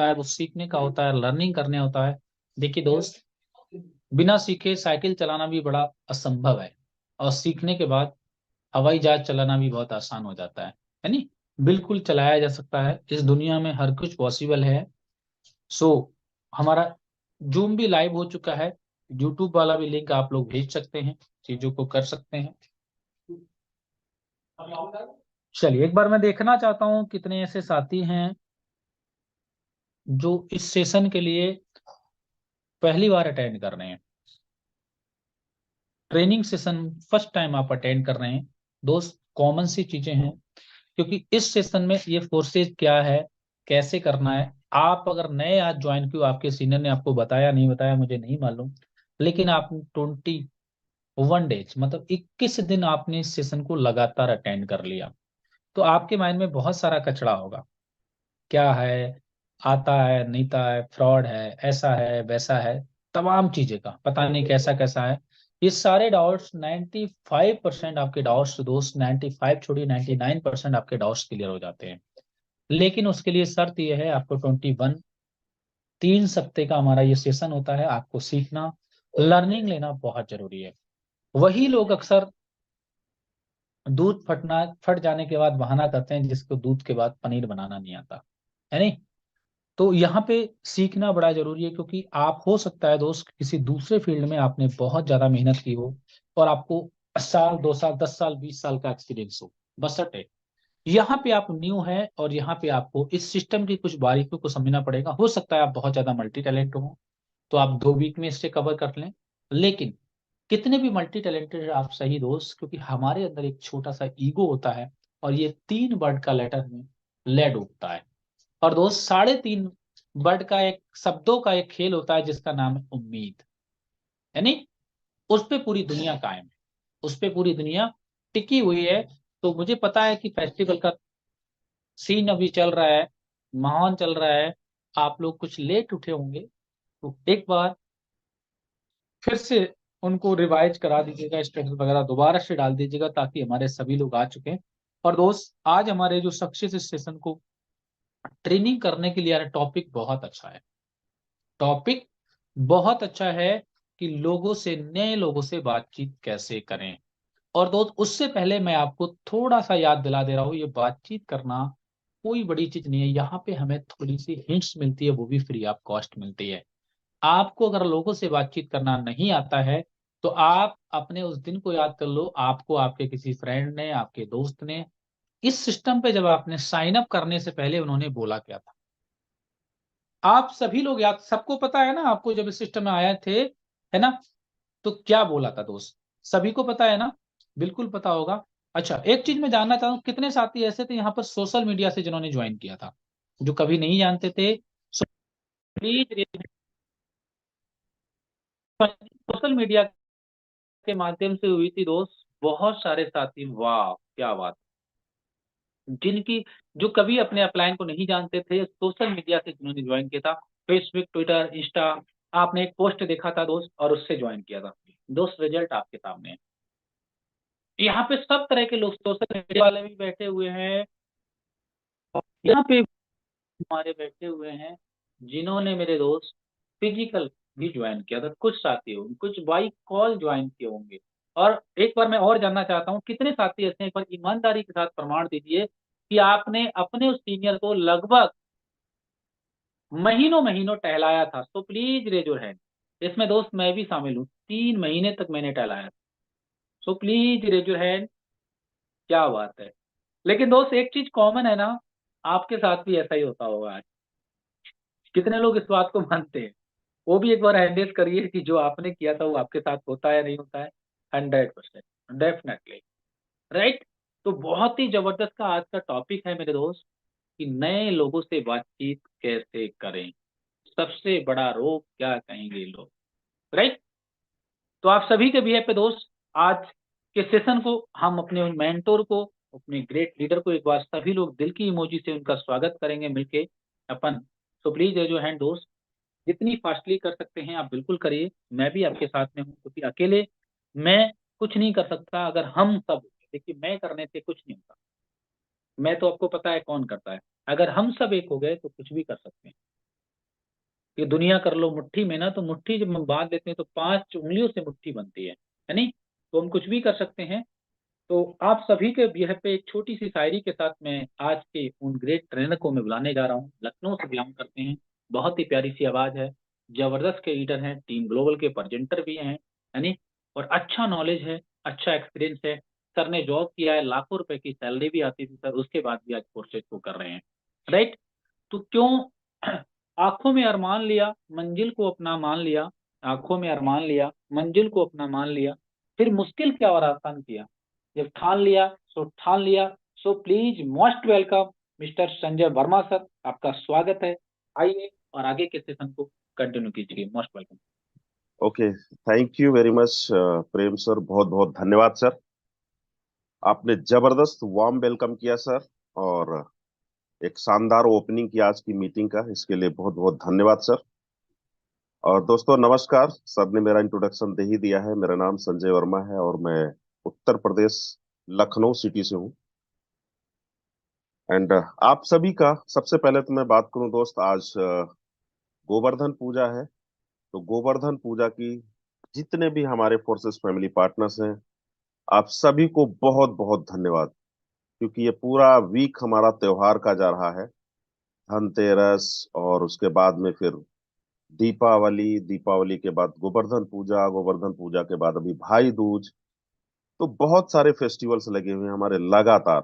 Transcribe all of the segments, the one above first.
होता है वो सीखने का होता है, लर्निंग करने होता है। देखिए दोस्त, बिना सीखे साइकिल चलाना भी बड़ा असंभव है, और सीखने के बाद हवाई जहाज चलाना भी बहुत आसान हो जाता है नहीं? बिल्कुल चलाया जा सकता है, इस दुनिया में हर कुछ पॉसिबल है। सो हमारा जूम भी लाइव हो चुका है, यूट्यूब वाला भी लिंक आप लोग भेज सकते हैं, चीजों को कर सकते हैं। चलिए एक बार मैं देखना चाहता हूँ कितने ऐसे साथी हैं जो इस सेशन के लिए पहली बार अटेंड कर रहे हैं, ट्रेनिंग सेशन फर्स्ट टाइम आप अटेंड कर रहे हैं। दोस्त कॉमन सी चीजें हैं, क्योंकि इस सेशन में ये फोर्सेज क्या है, कैसे करना है। आप अगर नए आज ज्वाइन किए, आपके सीनियर ने आपको बताया नहीं बताया मुझे नहीं मालूम, लेकिन आप 21 डेज मतलब 21 दिन आपने इस सेशन को लगातार अटेंड कर लिया, तो आपके माइंड में बहुत सारा कचरा होगा। क्या है, आता है नहीं आता है, फ्रॉड है, ऐसा है वैसा है, तमाम चीजें का पता नहीं कैसा कैसा है। ये सारे डाउट्स 95% आपके डाउट्स दोस्त, 95 छोड़िए 99% आपके डाउट्स क्लियर हो जाते हैं। लेकिन उसके लिए शर्त यह है, आपको 3 हफ्ते का हमारा ये सेशन होता है, आपको सीखना, लर्निंग लेना बहुत जरूरी है। वही लोग अक्सर दूध फट जाने के बाद बहाना करते हैं जिसको दूध के बाद पनीर बनाना नहीं आता, है नहीं? तो यहाँ पे सीखना बड़ा जरूरी है, क्योंकि आप हो सकता है दोस्त किसी दूसरे फील्ड में आपने बहुत ज्यादा मेहनत की हो और आपको साल 2 साल 10 साल 20 साल का एक्सपीरियंस हो, बशर्ते यहाँ पे आप न्यू हैं और यहाँ पे आपको इस सिस्टम की कुछ बारीकियों को समझना पड़ेगा। हो सकता है आप बहुत ज्यादा मल्टी टैलेंट हो, तो आप 2 वीक में इससे कवर कर लें। लेकिन कितने भी मल्टी टैलेंटेड आप सही दोस्त, क्योंकि हमारे अंदर एक छोटा सा ईगो होता है, और ये 3 वर्ड का लेटर में लेड उगता है। और दोस्त 3.5 वर्ड का एक शब्दों का एक खेल होता है जिसका नाम है उम्मीद, यानी उस पे पूरी दुनिया कायम है, उस पे पूरी दुनिया टिकी हुई है। तो मुझे पता है कि फेस्टिवल का सीन अभी चल रहा है, माहौल चल रहा है, आप लोग कुछ लेट उठे होंगे, तो एक बार फिर से उनको रिवाइज करा दीजिएगा, स्टेटस वगैरह दोबारा से डाल दीजिएगा, ताकि हमारे सभी लोग आ चुके हैं। और दोस्त आज हमारे जो सक्सेस स्टेशन को ट्रेनिंग करने के लिए टॉपिक बहुत अच्छा है, टॉपिक बहुत अच्छा है कि लोगों से, नए लोगों से बातचीत कैसे करें। और दोस्त उससे पहले मैं आपको थोड़ा सा याद दिला दे रहा हूँ, ये बातचीत करना कोई बड़ी चीज नहीं है, यहाँ पे हमें थोड़ी सी हिंट्स मिलती है, वो भी फ्री ऑफ कॉस्ट मिलती है। आपको अगर लोगों से बातचीत करना नहीं आता है, तो आप अपने उस दिन को याद कर लो, आपको आपके किसी फ्रेंड ने, आपके दोस्त ने इस सिस्टम पे जब आपने साइन अप करने से पहले उन्होंने बोला क्या था। आप सभी लोग याद, सबको पता है ना, आपको जब इस सिस्टम में आए थे, है ना, तो क्या बोला था दोस्त, सभी को पता है ना? बिल्कुल पता होगा। अच्छा एक चीज मैं जानना चाहता हूँ, कितने साथी ऐसे थे यहाँ पर सोशल मीडिया से जिन्होंने ज्वाइन किया था, जो कभी नहीं जानते थे? प्लीज, सोशल मीडिया के माध्यम से हुई थी दोस्त, बहुत सारे साथी, वाह क्या बात। जिनकी, जो कभी अपने अपलाइन को नहीं जानते थे, सोशल मीडिया से जिन्होंने ज्वाइन किया था, फेसबुक, ट्विटर, इंस्टा, आपने एक पोस्ट देखा था दोस्त और उससे ज्वाइन किया था दोस्त, रिजल्ट आपके सामने है। यहाँ पे सब तरह के लोग, सोशल मीडिया वाले भी बैठे हुए हैं, और यहाँ पे हमारे बैठे हुए हैं जिन्होंने मेरे दोस्त फिजिकल भी ज्वाइन किया था, कुछ साथी होंगे, कुछ बाई कॉल ज्वाइन किए होंगे। और एक बार मैं और जानना चाहता हूँ, कितने साथी ऐसे हैं, एक बार ईमानदारी के साथ प्रमाण दीजिए कि आपने अपने उस सीनियर को लगभग महीनों महीनों टहलाया था। तो प्लीज रेज योर हैंड, इसमें दोस्त मैं भी शामिल हूँ, 3 महीने तक मैंने टहलाया। So please raise your hand, क्या बात है। लेकिन दोस्त एक चीज कॉमन है ना, आपके साथ भी ऐसा ही होता होगा आज। कितने लोग इस बात को मानते हैं? वो भी एक बार हैंडल करिए कि जो आपने किया था वो आपके साथ होता है नहीं होता है। 100% डेफिनेटली, राइट। तो बहुत ही जबरदस्त का आज का टॉपिक है मेरे दोस्त, कि नए लोगों से बातचीत कैसे करें, सबसे बड़ा रोग क्या कहेंगे लोग, राइट। तो आप सभी के भी पे दोस्त, आज के सेशन को हम अपने मेंटोर को, अपने ग्रेट लीडर को एक बार सभी लोग दिल की इमोजी से उनका स्वागत करेंगे मिलके अपन। तो प्लीज जो हैंड दोस्त, जितनी फास्टली कर सकते हैं आप बिल्कुल करिए, मैं भी आपके साथ में हूँ, क्योंकि अकेले मैं कुछ नहीं कर सकता। अगर हम सब, देखिए मैं करने से कुछ नहीं होता, मैं तो आपको पता है कौन करता है, अगर हम सब एक हो गए तो कुछ भी कर सकते हैं। कि दुनिया कर लो मुट्ठी में ना, तो मुट्ठी जब हम बांध लेते हैं तो 5 उंगलियों से मुट्ठी बनती है नहीं? तो हम कुछ भी कर सकते हैं। तो आप सभी के यह पे एक छोटी सी शायरी के साथ मैं आज के उन ग्रेट ट्रेनर को मैं बुलाने जा रहा हूँ। लखनऊ से बिलोंग करते हैं, बहुत ही प्यारी सी आवाज है, जबरदस्त के लीडर हैं, टीम ग्लोबल के प्रेजेंटर भी हैं, यानी, और अच्छा नॉलेज है, अच्छा एक्सपीरियंस है। सर ने जॉब किया है, लाखों रुपए की सैलरी भी आती थी सर, उसके बाद भी आज कोर्सेज को कर रहे हैं, राइट? तो क्यों आंखों में अरमान लिया, मंजिल को अपना मान लिया, आंखों में अरमान लिया, मंजिल को अपना मान लिया, फिर मुश्किल क्या और आसान किया, जब ठान लिया सो ठान लिया। So please most welcome mister Sanjay Verma sir, आपका स्वागत है। आइए और आगे के सेशन को कंटिन्यू कीजिए। Most welcome. Okay, thank you very much Prem sir, बहुत बहुत धन्यवाद सर। आपने जबरदस्त वार्म वेलकम किया सर, और एक शानदार ओपनिंग की आज की मीटिंग का, इसके लिए बहुत बहुत धन्यवाद सर। और दोस्तों नमस्कार, सर ने मेरा इंट्रोडक्शन दे ही दिया है। मेरा नाम संजय वर्मा है और मैं उत्तर प्रदेश लखनऊ सिटी से हूँ। एंड आप सभी का सबसे पहले तो मैं बात करूं दोस्त, आज गोवर्धन पूजा है। तो गोवर्धन पूजा की जितने भी हमारे फोर्सेस फैमिली पार्टनर्स हैं, आप सभी को बहुत बहुत धन्यवाद। क्योंकि ये पूरा वीक हमारा त्योहार का जा रहा है। धनतेरस, और उसके बाद में फिर दीपावली, दीपावली के बाद गोवर्धन पूजा, गोवर्धन पूजा के बाद अभी भाई दूज। तो बहुत सारे फेस्टिवल्स लगे हुए हैं हमारे लगातार।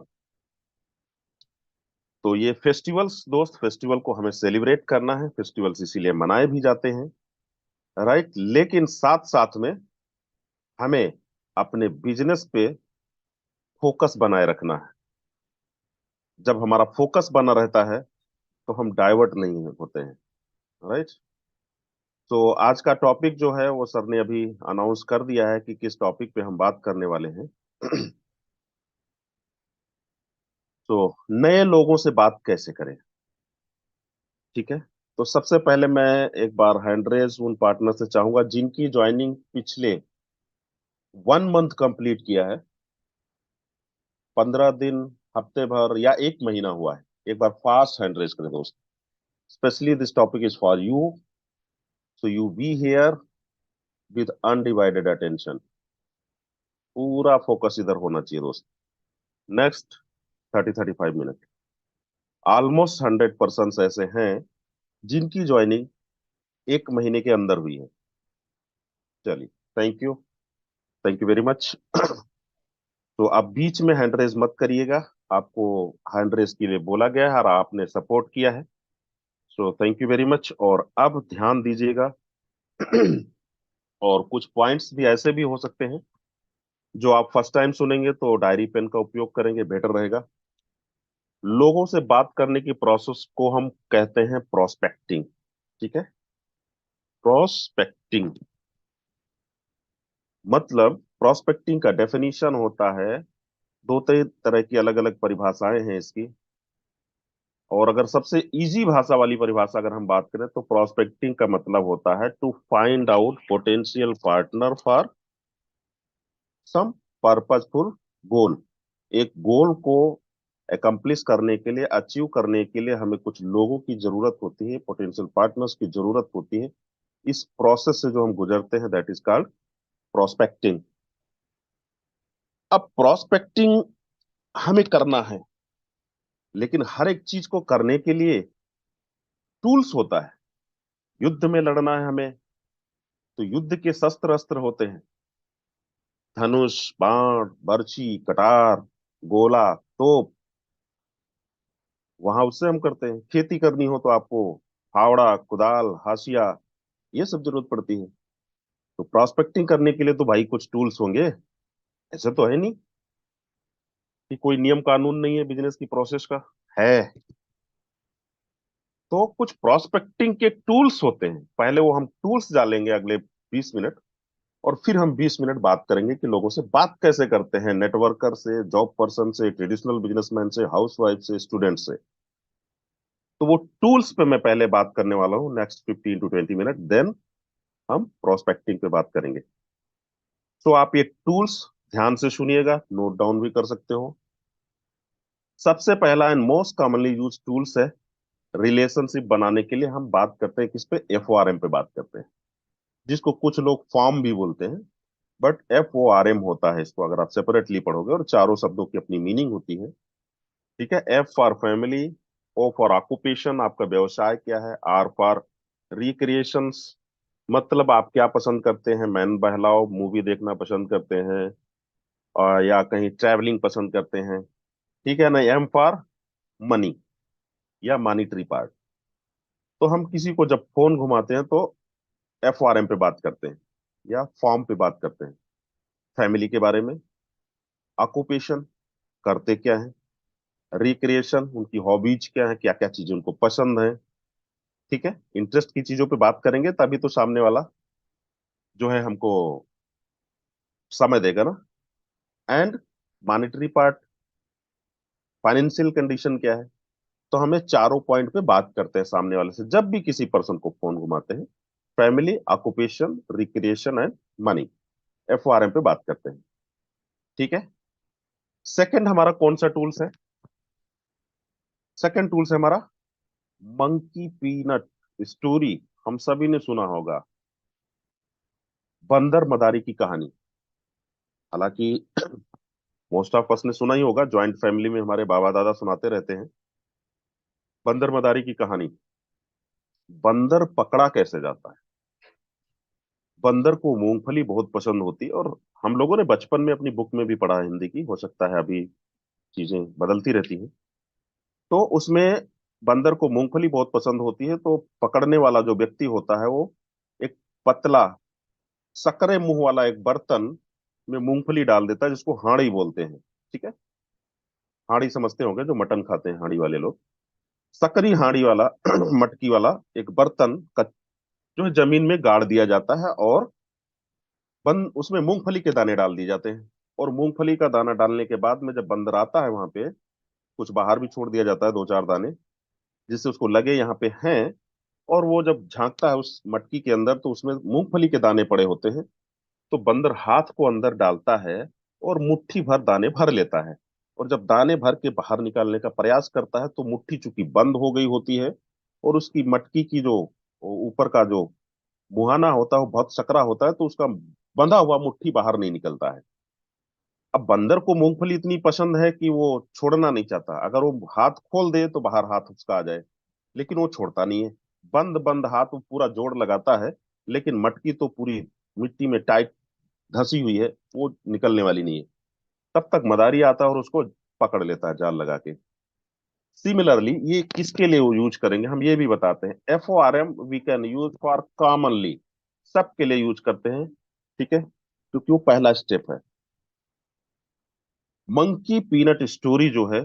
तो ये फेस्टिवल्स दोस्त, फेस्टिवल को हमें सेलिब्रेट करना है, फेस्टिवल्स इसीलिए मनाए भी जाते हैं, राइट। लेकिन साथ साथ में हमें अपने बिजनेस पे फोकस बनाए रखना है। जब हमारा फोकस बना रहता है तो हम डाइवर्ट नहीं होते हैं, राइट। तो आज का टॉपिक जो है वो सर ने अभी अनाउंस कर दिया है कि किस टॉपिक पे हम बात करने वाले हैं। तो नए लोगों से बात कैसे करें, ठीक है। तो सबसे पहले मैं एक बार हैंड रेज उन पार्टनर से चाहूंगा जिनकी ज्वाइनिंग पिछले 1 मंथ कंप्लीट किया है, 15 दिन, हफ्ते भर या 1 महीना हुआ है। एक बार फास्ट हैंड रेज करें दोस्त। Specially this topic is for you, so you be here with undivided attention. पूरा फोकस इधर होना चाहिए दोस्त। Next 30-35 minute. ऑलमोस्ट 100% ऐसे हैं जिनकी ज्वाइनिंग 1 महीने के अंदर हुई है। चलिए, thank you, thank you very much. तो आप बीच में हैंड रेज मत करिएगा, आपको हैंड रेज के लिए बोला गया है और आपने सपोर्ट किया है। So thank you very much. और अब ध्यान दीजिएगा। और कुछ पॉइंट्स भी ऐसे भी हो सकते हैं जो आप फर्स्ट टाइम सुनेंगे तो डायरी पेन का उपयोग करेंगे, बेटर रहेगा। लोगों से बात करने की प्रोसेस को हम कहते हैं प्रोस्पेक्टिंग, ठीक है। प्रोस्पेक्टिंग मतलब, प्रोस्पेक्टिंग का डेफिनेशन होता है, दो तरह की अलग अलग परिभाषाएं हैं इसकी। और अगर सबसे इजी भाषा वाली परिभाषा अगर हम बात करें तो प्रोस्पेक्टिंग का मतलब होता है to find out potential partner for some purposeful goal. एक गोल को एकम्प्लिश करने के लिए, अचीव करने के लिए हमें कुछ लोगों की जरूरत होती है, पोटेंशियल पार्टनर्स की जरूरत होती है। इस प्रोसेस से जो हम गुजरते हैं दैट इज कॉल्ड प्रोस्पेक्टिंग। अब प्रोस्पेक्टिंग हमें करना है, लेकिन हर एक चीज को करने के लिए टूल्स होता है। युद्ध में लड़ना है हमें, तो युद्ध के शस्त्र अस्त्र होते हैं, धनुष, बाण, बर्छी, कटार, गोला, तोप। वहां उससे हम करते हैं। खेती करनी हो तो आपको फावड़ा, कुदाल, हाशिया, ये सब जरूरत पड़ती है। तो प्रॉस्पेक्टिंग करने के लिए तो भाई कुछ टूल्स होंगे। ऐसे तो है नहीं कि कोई नियम कानून नहीं है बिजनेस की प्रोसेस का, है। तो कुछ प्रॉस्पेक्टिंग के टूल्स होते हैं, पहले वो हम टूल्स डालेंगे अगले 20 मिनट। और फिर हम 20 मिनट बात करेंगे कि लोगों से बात कैसे करते हैं, नेटवर्कर से, जॉब पर्सन से, ट्रेडिशनल बिजनेसमैन से, हाउसवाइफ से, स्टूडेंट से। तो वो टूल्स पे मैं पहले बात करने वाला हूँ नेक्स्ट 15 to 20 मिनट, देन हम प्रोस्पेक्टिंग पे बात करेंगे। तो आप ये टूल्स ध्यान से सुनिएगा, नोट डाउन भी कर सकते हो। सबसे पहला and most commonly use tools है रिलेशनशिप बनाने के लिए हम बात करते हैं किस पे, FORM पे बात करते हैं, जिसको कुछ लोग फॉर्म भी बोलते हैं, बट FORM होता है इसको, अगर आप सेपरेटली पढ़ोगे, और चारों शब्दों की अपनी मीनिंग होती है। ठीक है, F for family, O for occupation, आपका व्यवसाय क्या है, R फॉर रिक्रिएशंस, मतलब आप क्या पसंद करते हैं, मैन बहलाओ, मूवी देखना पसंद करते हैं, या कहीं ट्रैवलिंग पसंद करते हैं। ठीक है ना, M फॉर मनी या मॉनिटरी पार्ट। तो हम किसी को जब फोन घुमाते हैं तो FORM पे बात करते हैं या फॉर्म पे बात करते हैं, फैमिली के बारे में, ऑक्यूपेशन, करते क्या है, रिक्रिएशन, उनकी हॉबीज क्या है, क्या क्या चीजें उनको पसंद है। ठीक है, इंटरेस्ट की चीजों पे बात करेंगे तभी तो सामने वाला जो है हमको समय देगा ना। And monetary part, financial condition क्या है। तो हमें चारों पॉइंट पे बात करते हैं सामने वाले से जब भी किसी पर्सन को फोन घुमाते हैं, family, occupation, recreation and money, FORM पे बात करते हैं। ठीक है, सेकंड हमारा कौन सा टूल्स है, सेकंड टूल्स है हमारा मंकी पीनट स्टोरी। हम सभी ने सुना होगा बंदर मदारी की कहानी। हालांकि मोस्ट ऑफ अस ने सुना ही होगा, ज्वाइंट फैमिली में हमारे बाबा दादा सुनाते रहते हैं बंदर मदारी की कहानी। बंदर पकड़ा कैसे जाता है। बंदर को मूंगफली बहुत पसंद होती है, और हम लोगों ने बचपन में अपनी बुक में भी पढ़ा है हिंदी की, हो सकता है अभी चीजें बदलती रहती हैं। तो उसमें बंदर को मूंगफली बहुत पसंद होती है, तो पकड़ने वाला जो व्यक्ति होता है वो एक पतला सकरे मुंह वाला एक बर्तन में मूंगफली डाल देता है, जिसको हांडी बोलते हैं। ठीक है, हांडी समझते होंगे जो मटन खाते हैं हांडी वाले लोग। सकरी हांडी वाला मटकी वाला एक बर्तन का जो है जमीन में गाड़ दिया जाता है, और बंद उसमें मूंगफली के दाने डाल दिए जाते हैं। और मूंगफली का दाना डालने के बाद में जब बंदर आता है वहां पे, कुछ बाहर भी छोड़ दिया जाता है, दो चार दाने, जिससे उसको लगे यहाँ पे हैं। और वो जब झांकता है उस मटकी के अंदर, तो उसमें मूंगफली के दाने पड़े होते हैं। तो बंदर हाथ को अंदर डालता है और मुट्ठी भर दाने भर लेता है। और जब दाने भर के बाहर निकालने का प्रयास करता है, तो मुट्ठी चूंकि बंद हो गई होती है, और उसकी मटकी की जो ऊपर का जो मुहाना होता है वो बहुत सकरा होता है, तो उसका बंधा हुआ मुट्ठी बाहर नहीं निकलता है। अब बंदर को मूंगफली इतनी पसंद है कि वो छोड़ना नहीं चाहता, अगर वो हाथ खोल दे तो बाहर हाथ उसका आ जाए, लेकिन वो छोड़ता नहीं है। बंद बंद हाथ वो पूरा जोड़ लगाता है, लेकिन मटकी तो पूरी मिट्टी में टाइट धसी हुई है, वो निकलने वाली नहीं है। तब तक मदारी आता है और उसको पकड़ लेता है जाल लगा के। सिमिलरली ये किसके लिए यूज करेंगे हम ये भी बताते हैं। FORM we can use for commonly, सबके लिए यूज करते हैं। ठीक है, क्योंकि वो पहला स्टेप है। मंकी पीनट स्टोरी जो है,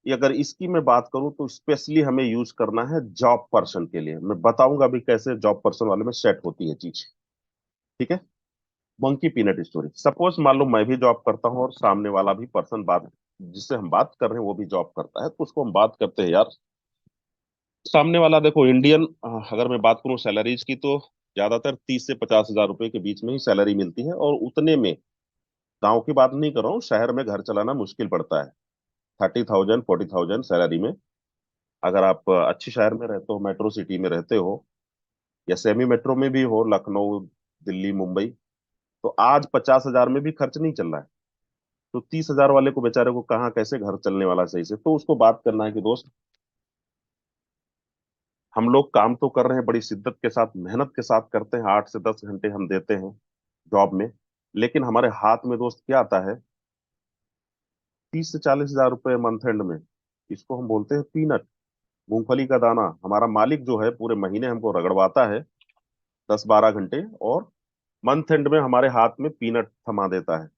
ये अगर इसकी मैं बात करूं तो स्पेशली हमें यूज करना है जॉब पर्सन के लिए। मैं बताऊंगा अभी कैसे जॉब पर्सन वाले में सेट होती है चीज। ठीक है, मंकी पीनट स्टोरी, सपोज मान लो मैं भी जॉब करता हूँ और सामने वाला भी पर्सन बात जिससे हम बात कर रहे हैं वो भी जॉब करता है, तो उसको हम बात करते हैं यार। सामने वाला देखो इंडियन, अगर मैं बात करूं सैलरीज की, तो ज्यादातर 30 से 50 हजार रुपए के बीच में ही सैलरी मिलती है, और उतने में, गांव की बात नहीं कर रहा हूँ, शहर में घर चलाना मुश्किल पड़ता है। 30,000 40,000 सैलरी में, अगर आप अच्छी शहर में रहते हो, मेट्रो सिटी में रहते हो, या सेमी मेट्रो में भी हो, लखनऊ, दिल्ली, मुंबई, तो आज 50 हजार में भी खर्च नहीं चल रहा है। तो 30 हजार वाले को बेचारे को कहाँ कैसे घर चलने वाला सही से, तो उसको बात करना है कि दोस्त, हम लोग काम तो कर रहे हैं, बड़ी शिद्दत के साथ मेहनत के साथ करते हैं, 8 से 10 घंटे हम देते हैं जॉब में, लेकिन हमारे हाथ में दोस्त क्या आता है, 30 से 40 हजार रुपए मंथ एंड में। इसको हम बोलते हैं पीनट, मूंगफली का दाना। हमारा मालिक जो है पूरे महीने हमको रगड़वाता है 10 12 घंटे, और मंथ एंड में हमारे हाथ में पीनट थमा देता है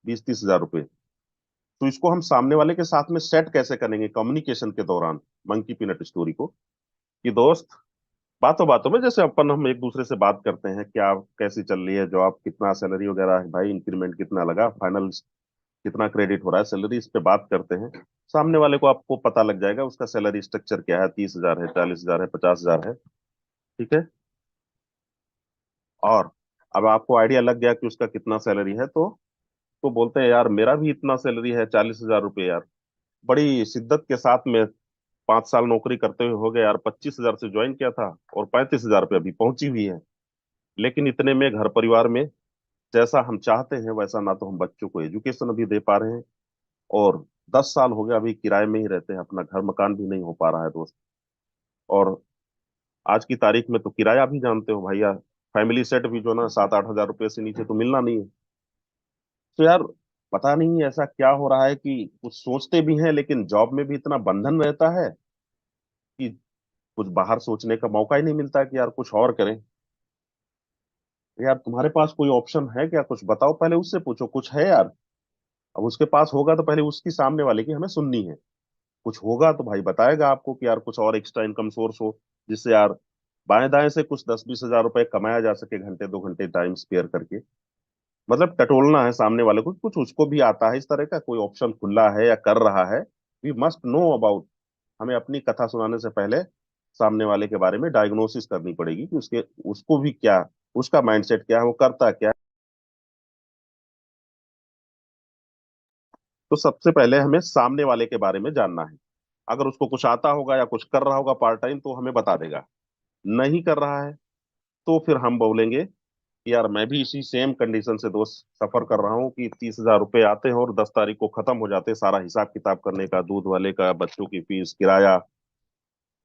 20 30 हजार रुपए। तो इसको हम सामने वाले के साथ में सेट कैसे करेंगे कम्युनिकेशन के दौरान, मंकी पीनट स्टोरी को, कि दोस्त, बातों बातों में जैसे अपन हम एक दूसरे से बात करते हैं, क्या कैसी चल रही है जॉब, कितना सैलरी वगैरह है भाई, इंक्रीमेंट कितना लगा, फाइनल कितना क्रेडिट हो रहा है सैलरी, इस पे बात करते हैं। सामने वाले को आपको पता लग जाएगा उसका सैलरी स्ट्रक्चर क्या है, 30 हजार है, 40 हजार है, 50 हजार है। ठीक है, और अब आपको आइडिया लग गया कि उसका कितना सैलरी है, तो बोलते हैं यार मेरा भी इतना सैलरी है, 40 हजार रुपये यार। बड़ी शिद्दत के साथ में 5 साल नौकरी करते हुए हो गए यार, 25,000 से ज्वाइन किया था और 35,000 पे अभी पहुंची हुई है। लेकिन इतने में घर परिवार में जैसा हम चाहते हैं वैसा ना तो हम बच्चों को एजुकेशन अभी दे पा रहे हैं, और 10 साल हो गया अभी किराए में ही रहते हैं, अपना घर मकान भी नहीं हो पा रहा है दोस्त। और आज की तारीख में तो किराया भी जानते हो भैया, फैमिली सेट भी जो ना 7-8 हजार रुपये से नीचे तो मिलना नहीं है। तो यार पता नहीं ऐसा क्या हो रहा है कि कुछ सोचते भी हैं लेकिन जॉब में भी इतना बंधन रहता है कि कुछ बाहर सोचने का मौका ही नहीं मिलता कि यार कुछ और करें। यार तुम्हारे पास कोई ऑप्शन है क्या, कुछ बताओ, पहले उससे पूछो कुछ है यार। अब उसके पास होगा तो पहले उसकी सामने वाले की हमें सुननी है। कुछ होगा तो भाई बताएगा आपको कि यार कुछ और एक्स्ट्रा इनकम सोर्स हो, जिससे यार बाएं दाएं से कुछ 10-20 हजार रुपए कमाया जा सके, घंटे 2 घंटे टाइम स्पेयर करके। मतलब टटोलना है सामने वाले को, कुछ उसको भी आता है इस तरह का कोई ऑप्शन खुला है या कर रहा है। We must know about. हमें अपनी कथा सुनाने से पहले सामने वाले के बारे में डायग्नोसिस करनी पड़ेगी कि उसके उसको भी क्या, उसका माइंडसेट क्या है, वो करता क्या है। तो सबसे पहले हमें सामने वाले के बारे में जानना है। अगर उसको कुछ आता होगा या कुछ कर रहा होगा पार्ट टाइम तो हमें बता देगा। नहीं कर रहा है तो फिर हम बोलेंगे कि यार मैं भी इसी सेम कंडीशन से दोस्त सफर कर रहा हूँ कि 30,000 रुपये आते हैं और 10 तारीख को खत्म हो जाते हैं, सारा हिसाब किताब करने का, दूध वाले का, बच्चों की फीस, किराया।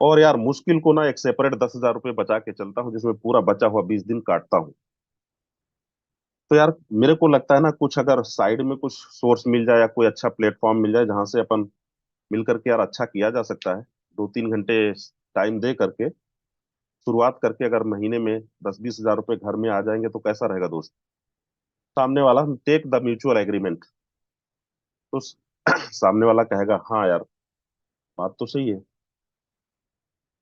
और यार मुश्किल को ना एक सेपरेट 10,000 रुपये बचा के चलता हूँ जिसमें पूरा बचा हुआ 20 दिन काटता हूँ। तो यार मेरे को लगता है ना कुछ अगर साइड में कुछ सोर्स मिल जाए या कोई अच्छा प्लेटफॉर्म मिल जाए जहां से अपन मिल करके यार अच्छा किया जा सकता है, 2-3 घंटे टाइम दे करके शुरुआत करके अगर महीने में 10-20 हजार रुपये घर में आ जाएंगे तो कैसा रहेगा दोस्त। सामने वाला टेक द म्यूचुअल एग्रीमेंट। तो सामने वाला कहेगा हाँ यार बात तो सही है।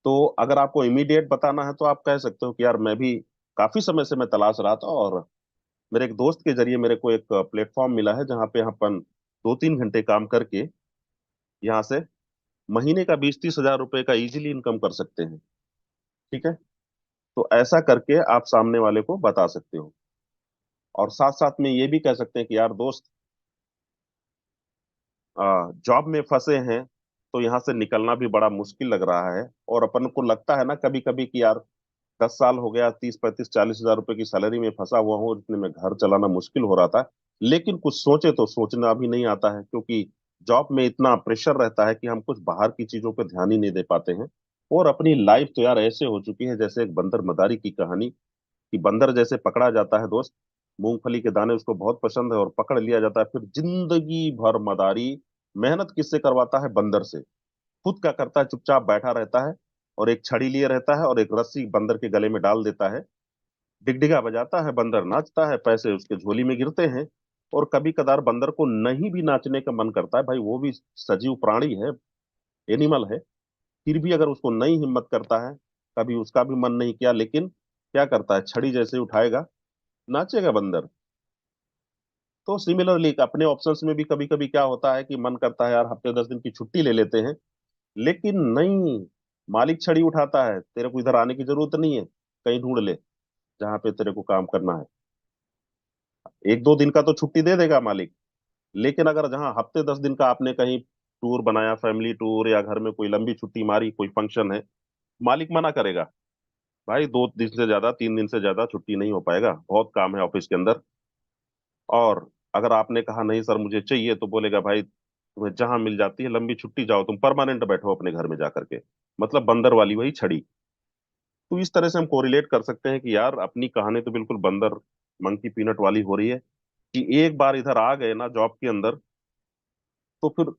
तो अगर आपको इमीडिएट बताना है तो आप कह सकते हो कि यार मैं भी काफी समय से मैं तलाश रहा था, और मेरे एक दोस्त के जरिए मेरे को एक प्लेटफॉर्म मिला है जहाँ पे अपन 2-3 घंटे काम करके यहाँ से महीने का 20-30 हजार रुपए का इजीली इनकम कर सकते हैं। ठीक है। तो ऐसा करके आप सामने वाले को बता सकते हो, और साथ साथ में ये भी कह सकते हैं कि यार दोस्त जॉब में फंसे हैं तो यहाँ से निकलना भी बड़ा मुश्किल लग रहा है, और अपन को लगता है ना कभी कभी कि यार 10 साल हो गया, 30-35-40 हजार रुपए की सैलरी में फंसा हुआ हूँ, इतने में घर चलाना मुश्किल हो रहा था। लेकिन कुछ सोचे तो सोचना भी नहीं आता है, क्योंकि जॉब में इतना प्रेशर रहता है कि हम कुछ बाहर की चीजों पर ध्यान ही नहीं दे पाते हैं। और अपनी लाइफ तो यार ऐसे हो चुकी है जैसे एक बंदर मदारी की कहानी, कि बंदर जैसे पकड़ा जाता है दोस्त, मूंगफली के दाने उसको बहुत पसंद है और पकड़ लिया जाता है, फिर जिंदगी भर मदारी मेहनत किससे करवाता है, बंदर से। खुद क्या करता है, चुपचाप बैठा रहता है और एक छड़ी लिए रहता है और एक रस्सी बंदर के गले में डाल देता है। डिगडिगा बजाता है बंदर, नाचता है, पैसे उसके झोली में गिरते हैं। और कभी कदार बंदर को नहीं भी नाचने का मन करता है, भाई वो भी सजीव प्राणी है, एनिमल है, फिर भी अगर उसको नहीं हिम्मत करता है, कभी उसका भी मन नहीं किया, लेकिन क्या करता है, छड़ी जैसे ही उठाएगा नाचेगा बंदर। तो सिमिलरली अपने ऑप्शंस में भी कभी कभी क्या होता है कि मन करता है यार हफ्ते 10 दिन की छुट्टी ले लेते हैं, लेकिन नहीं, मालिक छड़ी उठाता है, तेरे को इधर आने की जरूरत नहीं है, कहीं ढूंढ ले जहां पे तेरे को काम करना है। 1-2 दिन का तो छुट्टी दे देगा मालिक, लेकिन अगर जहां हफ्ते 10 दिन का आपने कहीं टूर बनाया, फैमिली टूर, या घर में कोई लंबी छुट्टी मारी, कोई फंक्शन है, मालिक मना करेगा, भाई 2 दिन से ज्यादा, 3 दिन से ज्यादा छुट्टी नहीं हो पाएगा, बहुत काम है ऑफिस के अंदर। और अगर आपने कहा नहीं सर मुझे चाहिए, तो बोलेगा भाई तुम्हें जहां मिल जाती है लंबी छुट्टी, जाओ तुम परमानेंट बैठो अपने घर में जा करके। मतलब बंदर वाली वही छड़ी। तो इस तरह से हम कोरिलेट कर सकते हैं कि यार अपनी कहानी तो बिल्कुल बंदर मंकी पीनट वाली हो रही है, कि एक बार इधर आ गए ना जॉब के अंदर तो फिर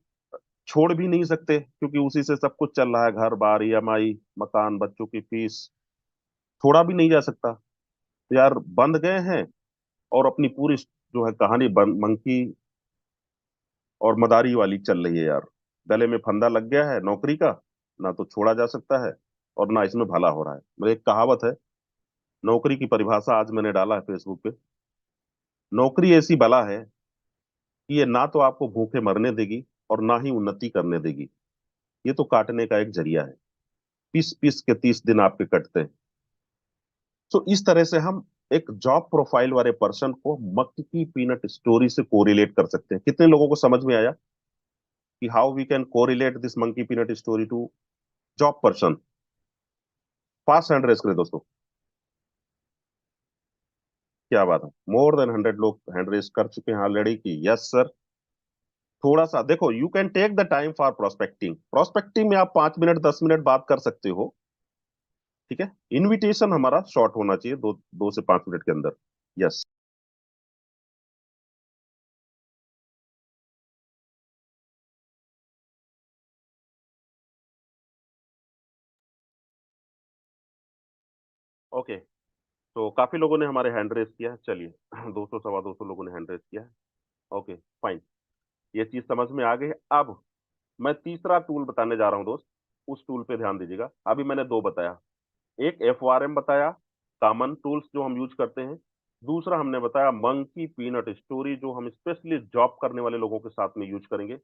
छोड़ भी नहीं सकते, क्योंकि उसी से सब कुछ चल रहा है, घर बार, ईएमआई, मकान, बच्चों की फीस, छोड़ा भी नहीं जा सकता। तो यार बंद गए हैं, और अपनी पूरी जो है कहानी मंकी और मदारी वाली चल रही है यार। गले में फंदा लग गया है नौकरी का, ना तो छोड़ा जा सकता है और ना इसमें भला हो रहा है। मेरी एक कहावत है, नौकरी की परिभाषा आज मैंने डाला है फेसबुक पे, नौकरी ऐसी बला है कि ये ना तो आपको भूखे मरने देगी और ना ही उन्नति करने देगी, ये तो काटने का एक जरिया है। पीस पीस के 30 दिन आपके कटते हैं। तो इस तरह से हम एक जॉब प्रोफाइल वाले पर्सन को मक्की पीनट स्टोरी से कोरिलेट कर सकते हैं। कितने लोगों को समझ में आया कि how we can correlate this monkey peanut story to job person, fast hand raise करें दोस्तों। क्या बात है, मोर देन 100 लोग हैंड रेस कर चुके हैं ऑलरेडी कि यस सर। थोड़ा सा देखो, you can take the time for prospecting, prospecting में आप 5 मिनट 10 मिनट बात कर सकते हो, ठीक है। इनविटेशन हमारा शॉर्ट होना चाहिए, 2 से 5 मिनट के अंदर। यस। ओके, तो काफी लोगों ने हमारे हैंड रेस किया है, चलिए 200 सवा 200 लोगों ने हैंड रेस किया है। ओके फाइन, ये चीज समझ में आ गई है। अब मैं तीसरा टूल बताने जा रहा हूं दोस्त, उस टूल पे ध्यान दीजिएगा। अभी मैंने दो बताया, एक FORM बताया, कॉमन टूल्स जो हम यूज करते हैं। दूसरा हमने बताया मंकी पीनट स्टोरी, जो हम स्पेशली जॉब करने वाले लोगों के साथ में यूज करेंगे।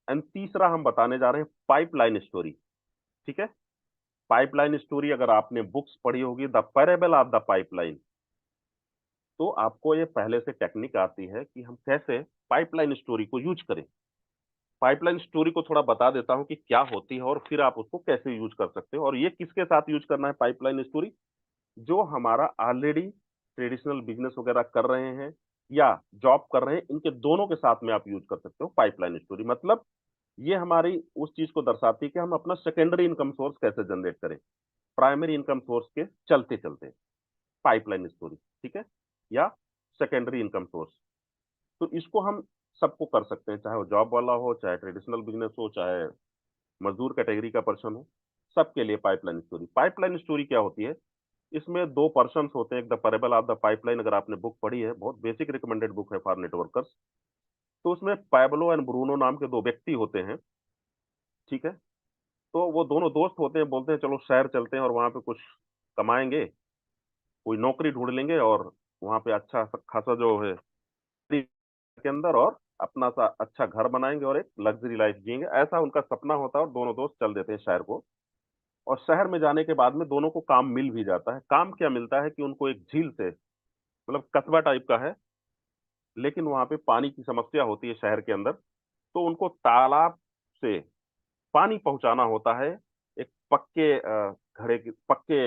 एंड तीसरा हम बताने जा रहे हैं पाइपलाइन स्टोरी, ठीक है। पाइपलाइन स्टोरी अगर आपने बुक्स पढ़ी होगी, the parable of the pipeline, तो आपको ये पहले से टेक्निक आती है कि हम कैसे पाइपलाइन स्टोरी को यूज करें। पाइपलाइन स्टोरी को थोड़ा बता देता हूं कि क्या होती है और फिर आप उसको कैसे यूज कर सकते हो, और ये किसके साथ यूज करना है पाइपलाइन स्टोरी, जो हमारा ऑलरेडी ट्रेडिशनल बिजनेस वगैरह कर रहे हैं या जॉब कर रहे हैं, इनके दोनों के साथ में आप यूज कर सकते हो पाइपलाइन स्टोरी। मतलब ये हमारी उस चीज को दर्शाती है कि हम अपना सेकेंडरी इनकम सोर्स कैसे जनरेट करें प्राइमरी इनकम सोर्स के चलते चलते, पाइपलाइन स्टोरी, ठीक है, या सेकेंडरी इनकम सोर्स। तो इसको हम सबको कर सकते हैं, चाहे वो जॉब वाला हो, चाहे ट्रेडिशनल बिजनेस हो, चाहे मजदूर कैटेगरी का पर्सन हो, सबके लिए पाइपलाइन स्टोरी। पाइपलाइन स्टोरी क्या होती है, इसमें दो पर्सन होते हैं, एक the parable of the pipeline, अगर आपने बुक पढ़ी है, बहुत बेसिक रिकमेंडेड बुक है फॉर नेटवर्कर्स। तो उसमें पैब्लो एंड ब्रूनो नाम के दो व्यक्ति होते हैं, ठीक है। तो वो दोनों दोस्त होते हैं, बोलते हैं चलो शहर चलते हैं और वहां पे कुछ कमाएंगे, कोई नौकरी ढूंढ लेंगे और वहां पे अच्छा खासा जो है के अंदर, और अपना सा अच्छा घर बनाएंगे और एक लग्जरी लाइफ जिएंगे, ऐसा उनका सपना होता है। और दोनों दोस्त चल देते हैं शहर को, और शहर में जाने के बाद में दोनों को काम मिल भी जाता है। काम क्या मिलता है कि उनको एक झील से, मतलब कस्बा टाइप का है, लेकिन वहां पे पानी की समस्या होती है शहर के अंदर, तो उनको तालाब से पानी पहुंचाना होता है, एक पक्के घड़े के पक्के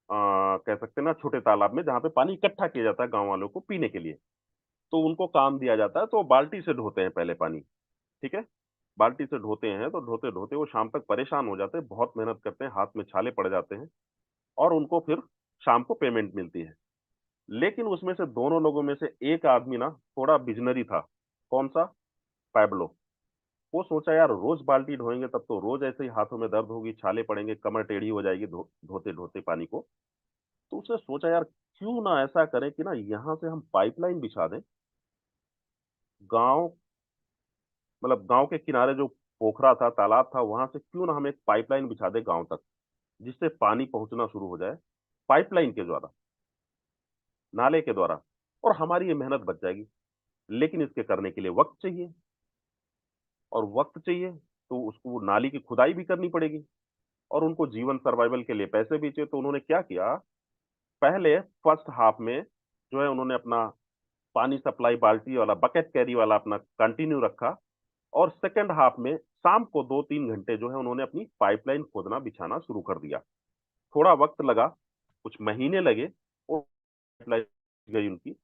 कह सकते हैं ना, छोटे तालाब में, जहाँ पे पानी इकट्ठा किया जाता है गांव वालों को पीने के लिए। तो उनको काम दिया जाता है, तो वो बाल्टी से ढोते हैं पहले पानी, ठीक है। बाल्टी से ढोते हैं, तो ढोते ढोते वो शाम तक परेशान हो जाते हैं, बहुत मेहनत करते हैं, हाथ में छाले पड़ जाते हैं, और उनको फिर शाम को पेमेंट मिलती है। लेकिन उसमें से दोनों लोगों में से एक आदमी ना थोड़ा बिजनरी था। कौन सा? पैब्लो। वो सोचा यार रोज बाल्टी ढोएंगे तब तो रोज ऐसे ही हाथों में दर्द होगी, छाले पड़ेंगे, कमर टेढ़ी हो जाएगी धोते ढोते पानी को। तो उसने सोचा यार क्यों ना ऐसा करें कि ना यहाँ से हम पाइपलाइन बिछा दें, गांव, मतलब गांव के किनारे जो पोखरा था, तालाब था, वहां से क्यों ना हम एक पाइपलाइन बिछा दें गांव तक, जिससे पानी पहुंचना शुरू हो जाए पाइपलाइन के द्वारा, नाले के द्वारा, और हमारी ये मेहनत बच जाएगी। लेकिन इसके करने के लिए वक्त चाहिए, और वक्त चाहिए तो उसको नाली की खुदाई भी करनी पड़ेगी, और उनको जीवन सर्वाइवल के लिए पैसे भी चाहिए। तो उन्होंने क्या किया, पहले फर्स्ट हाफ में जो है उन्होंने अपना पानी सप्लाई बाल्टी वाला, बकेट कैरी वाला अपना कंटिन्यू रखा, और सेकंड हाफ में शाम को 2-3 घंटे जो है उन्होंने अपनी पाइपलाइन खोदना बिछाना शुरू कर दिया। थोड़ा वक्त लगा, कुछ महीने लगे, और पाइपलाइन गई उनकी।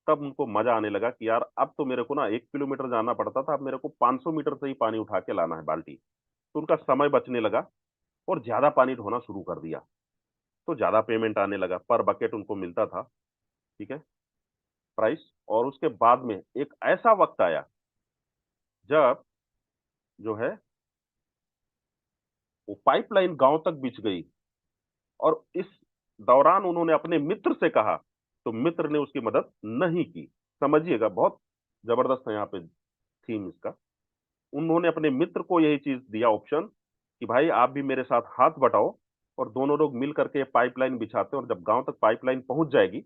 तब उनको मजा आने लगा कि यार अब तो मेरे को ना 1 किलोमीटर जाना पड़ता था, अब मेरे को 500 मीटर से ही पानी उठा के लाना है बाल्टी। तो उनका समय बचने लगा, और ज्यादा पानी ढोना शुरू कर दिया। तो ज्यादा पेमेंट आने लगा, पर बकेट उनको मिलता था, ठीक है, प्राइस। और उसके बाद में एक ऐसा वक्त आया जब जो है वो पाइपलाइन गांव तक बिछ गई, और इस दौरान उन्होंने अपने मित्र से कहा, तो मित्र ने उसकी मदद नहीं की। समझिएगा, बहुत जबरदस्त है यहाँ पे थीम इसका। उन्होंने अपने मित्र को यही चीज दिया ऑप्शन कि भाई आप भी मेरे साथ हाथ बटाओ, और दोनों लोग मिल करके पाइपलाइन बिछाते हैं, और जब गांव तक पाइपलाइन पहुंच जाएगी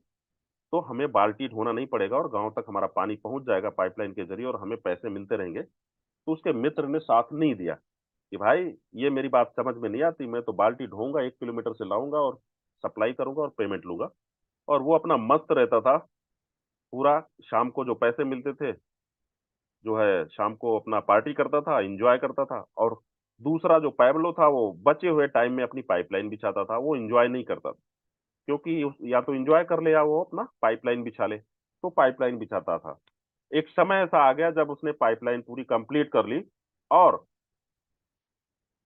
तो हमें बाल्टी ढोना नहीं पड़ेगा, और गांव तक हमारा पानी पहुंच जाएगा पाइपलाइन के जरिए, और हमें पैसे मिलते रहेंगे। तो उसके मित्र ने साथ नहीं दिया कि भाई ये मेरी बात समझ में नहीं आती, मैं तो बाल्टी ढोऊंगा, 1 किलोमीटर से लाऊंगा और सप्लाई करूंगा और पेमेंट लूंगा। और वो अपना मस्त रहता था पूरा, शाम को जो पैसे मिलते थे जो है शाम को अपना पार्टी करता था, एंजॉय करता था, और दूसरा जो पैब्लो था वो बचे हुए टाइम में अपनी पाइपलाइन बिछाता था, वो एंजॉय नहीं करता था, क्योंकि या तो एंजॉय कर ले या वो अपना पाइपलाइन बिछा ले, तो पाइपलाइन बिछाता था। एक समय ऐसा आ गया जब उसने पाइपलाइन पूरी कंप्लीट कर ली और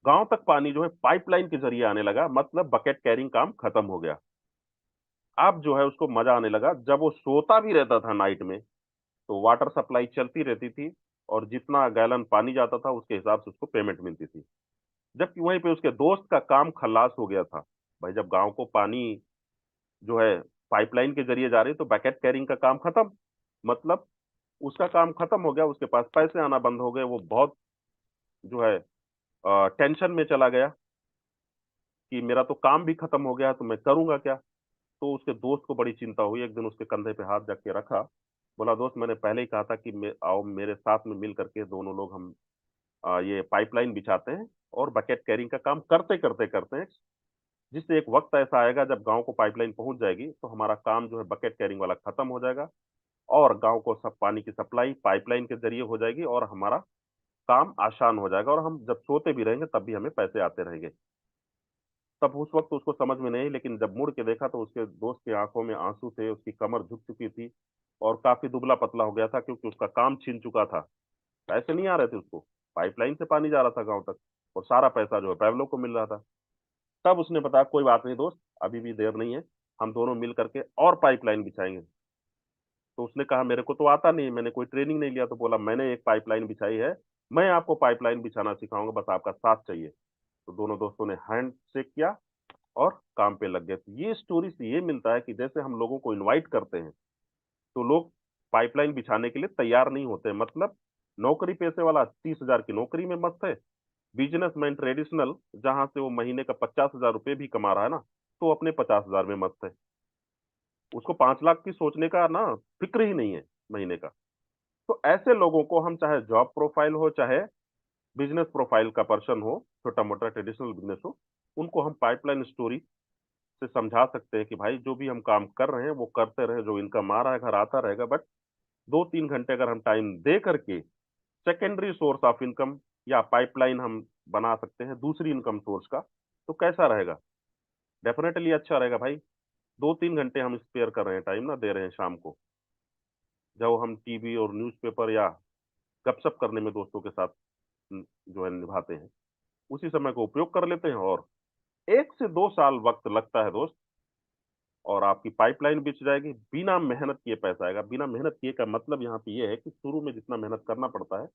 गांव तक पानी जो है पाइपलाइन के जरिए आने लगा, मतलब बकेट कैरिंग काम खत्म हो गया। अब जो है उसको मजा आने लगा, जब वो सोता भी रहता था नाइट में तो वाटर सप्लाई चलती रहती थी और जितना गैलन पानी जाता था उसके हिसाब से उसको पेमेंट मिलती थी। जबकि वहीं पे उसके दोस्त का काम खल्लास हो गया था। भाई जब गांव को पानी जो है पाइपलाइन के जरिए जा रही तो बैकेट कैरिंग का काम खत्म, मतलब उसका काम खत्म हो गया, उसके पास पैसे आना बंद हो गए, वो बहुत जो है टेंशन में चला गया कि मेरा तो काम भी खत्म हो गया तो मैं करूंगा क्या। तो उसके दोस्त को बड़ी चिंता हुई, एक दिन उसके कंधे पे हाथ रख के रखा, बोला दोस्त मैंने पहले ही कहा था कि आओ मेरे साथ में मिल करके दोनों लोग हम ये पाइपलाइन बिछाते हैं और बकेट कैरिंग का काम करते करते करते हैं, जिससे एक वक्त ऐसा आएगा जब गांव को पाइपलाइन पहुंच जाएगी तो हमारा काम जो है बकेट कैरिंग वाला खत्म हो जाएगा और गांव को सब पानी की सप्लाई पाइपलाइन के जरिए हो जाएगी और हमारा काम आसान हो जाएगा और हम जब सोते भी रहेंगे तब भी हमें पैसे आते रहेंगे। तब उस वक्त उसको समझ में नहीं, लेकिन जब मुड़ के देखा तो उसके दोस्त की आंखों में आंसू थे, उसकी कमर झुक चुकी थी और काफी दुबला पतला हो गया था, क्योंकि उसका काम छिन चुका था। पैसे नहीं आ रहे थे उसको, पाइपलाइन से पानी जा रहा था गांव तक और सारा पैसा जो है पैवलों को मिल रहा था। तब उसने बताया कोई बात नहीं दोस्त, अभी भी देर नहीं है, हम दोनों मिल करके और पाइपलाइन बिछाएंगे। तो उसने कहा मेरे को तो आता नहीं, मैंने कोई ट्रेनिंग नहीं लिया। तो बोला मैंने एक पाइपलाइन बिछाई है, मैं आपको पाइपलाइन बिछाना सिखाऊंगा, बस आपका साथ चाहिए। तो दोनों दोस्तों ने हैंड शेक किया और काम पे लग गए। तो ये स्टोरी से ये मिलता है कि जैसे हम लोगों को इनवाइट करते हैं तो लोग पाइपलाइन बिछाने के लिए तैयार नहीं होते, मतलब नौकरी पेशे वाला 30,000 की नौकरी में मस्त है, बिजनेसमैन ट्रेडिशनल जहां से वो महीने का 50,000 रुपये भी कमा रहा है ना, तो अपने 50,000 में मस्त है, उसको 5 लाख की सोचने का ना फिक्र ही नहीं है महीने का। तो ऐसे लोगों को हम चाहे जॉब प्रोफाइल हो चाहे बिजनेस प्रोफाइल का पर्सन हो, छोटा मोटा ट्रेडिशनल बिजनेस हो, उनको हम पाइपलाइन स्टोरी से समझा सकते हैं कि भाई जो भी हम काम कर रहे हैं वो करते रहे, जो इनकम आ रहा है घर आता रहेगा, बट 2-3 घंटे अगर हम टाइम दे करके सेकेंडरी सोर्स ऑफ इनकम या पाइपलाइन हम बना सकते हैं दूसरी इनकम सोर्स का, तो कैसा रहेगा? डेफिनेटली अच्छा रहेगा भाई। 2-3 घंटे हम स्पेयर कर रहे हैं, टाइम ना दे रहे हैं शाम को, जब हम टीवी और न्यूज़पेपर या गपशप करने में दोस्तों के साथ जो है निभाते हैं, उसी समय को उपयोग कर लेते हैं और 1 से 2 साल वक्त लगता है दोस्त, और आपकी पाइपलाइन बिछ जाएगी। बिना मेहनत किए पैसा आएगा। बिना मेहनत किए का मतलब यहाँ पे ये है कि शुरू में जितना मेहनत करना पड़ता है,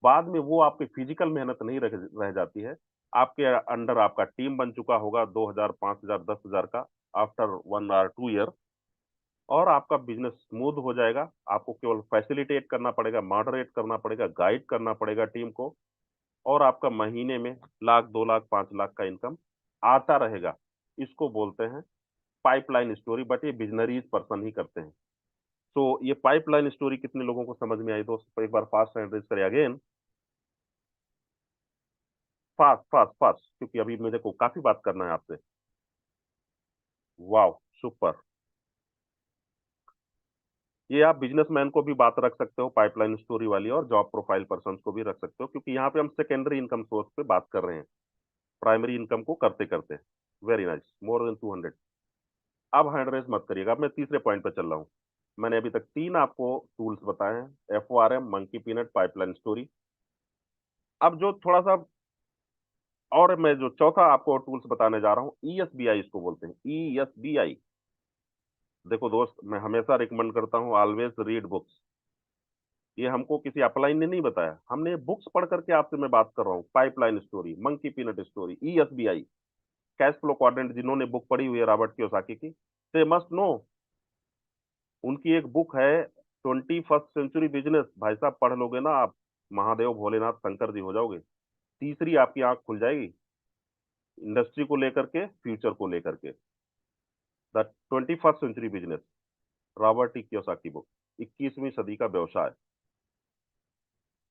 बाद में वो आपकी फिजिकल मेहनत नहीं रह जाती है। आपके अंडर आपका टीम बन चुका होगा 2,000 5,000 10,000 का आफ्टर 1 or 2 ईयर, और आपका बिजनेस स्मूथ हो जाएगा। आपको केवल फैसिलिटेट करना पड़ेगा, मॉडरेट करना पड़ेगा, गाइड करना पड़ेगा टीम को, और आपका महीने में लाख 2 लाख 5 लाख का इनकम आता रहेगा। इसको बोलते हैं पाइपलाइन स्टोरी, बट ये बिजनरीज पर्सन ही करते हैं। तो ये पाइपलाइन स्टोरी कितने लोगों को समझ में आई दोस्त? एक बार फास्ट हैंड रेज करें अगेन, फास्ट फास्ट फास्ट, क्योंकि अभी मुझे को काफी बात करना है आपसे। वाह, सुपर। ये आप बिजनेसमैन को भी बात रख सकते हो पाइपलाइन स्टोरी वाली, और जॉब प्रोफाइल पर्सन को भी रख सकते हो, क्योंकि यहाँ पे हम सेकेंडरी इनकम सोर्स पे बात कर रहे हैं, प्राइमरी इनकम को करते करते। Very nice, more than 200। अब हैंड रेस मत करिएगा, अब मैं तीसरे पॉइंट पे चल रहा हूँ। मैंने अभी तक 3 आपको टूल्स बताए हैं, FORM, monkey peanut, pipeline story. अब जो थोड़ा सा और मैं जो चौथा आपको टूल्स बताने जा रहा हूँ, ESBI इसको बोलते हैं, ESBI। देखो दोस्त, मैं हमेशा रिकमेंड करता हूँ ऑलवेज रीड बुक्स। ये हमको किसी अपलाइन ने नहीं बताया, हमने बुक्स पढ़ करके आपसे मैं बात कर रहा हूँ। Pipeline story, monkey peanut story, ESBI, cash flow quadrant, जिन्होंने बुक पढ़ी हुई है रॉबर्ट कियोसाकी की, दे मस्ट नो। उनकी एक बुक है 21st सेंचुरी बिजनेस, भाई साहब पढ़ लोगे ना आप, महादेव भोलेनाथ शंकर जी हो जाओगे। तीसरी आपकी आंख खुल जाएगी इंडस्ट्री को लेकर के, फ्यूचर को लेकर के। The 21st century business, Robert T Kiyosaki book, 21वीं सदी का व्यवसाय।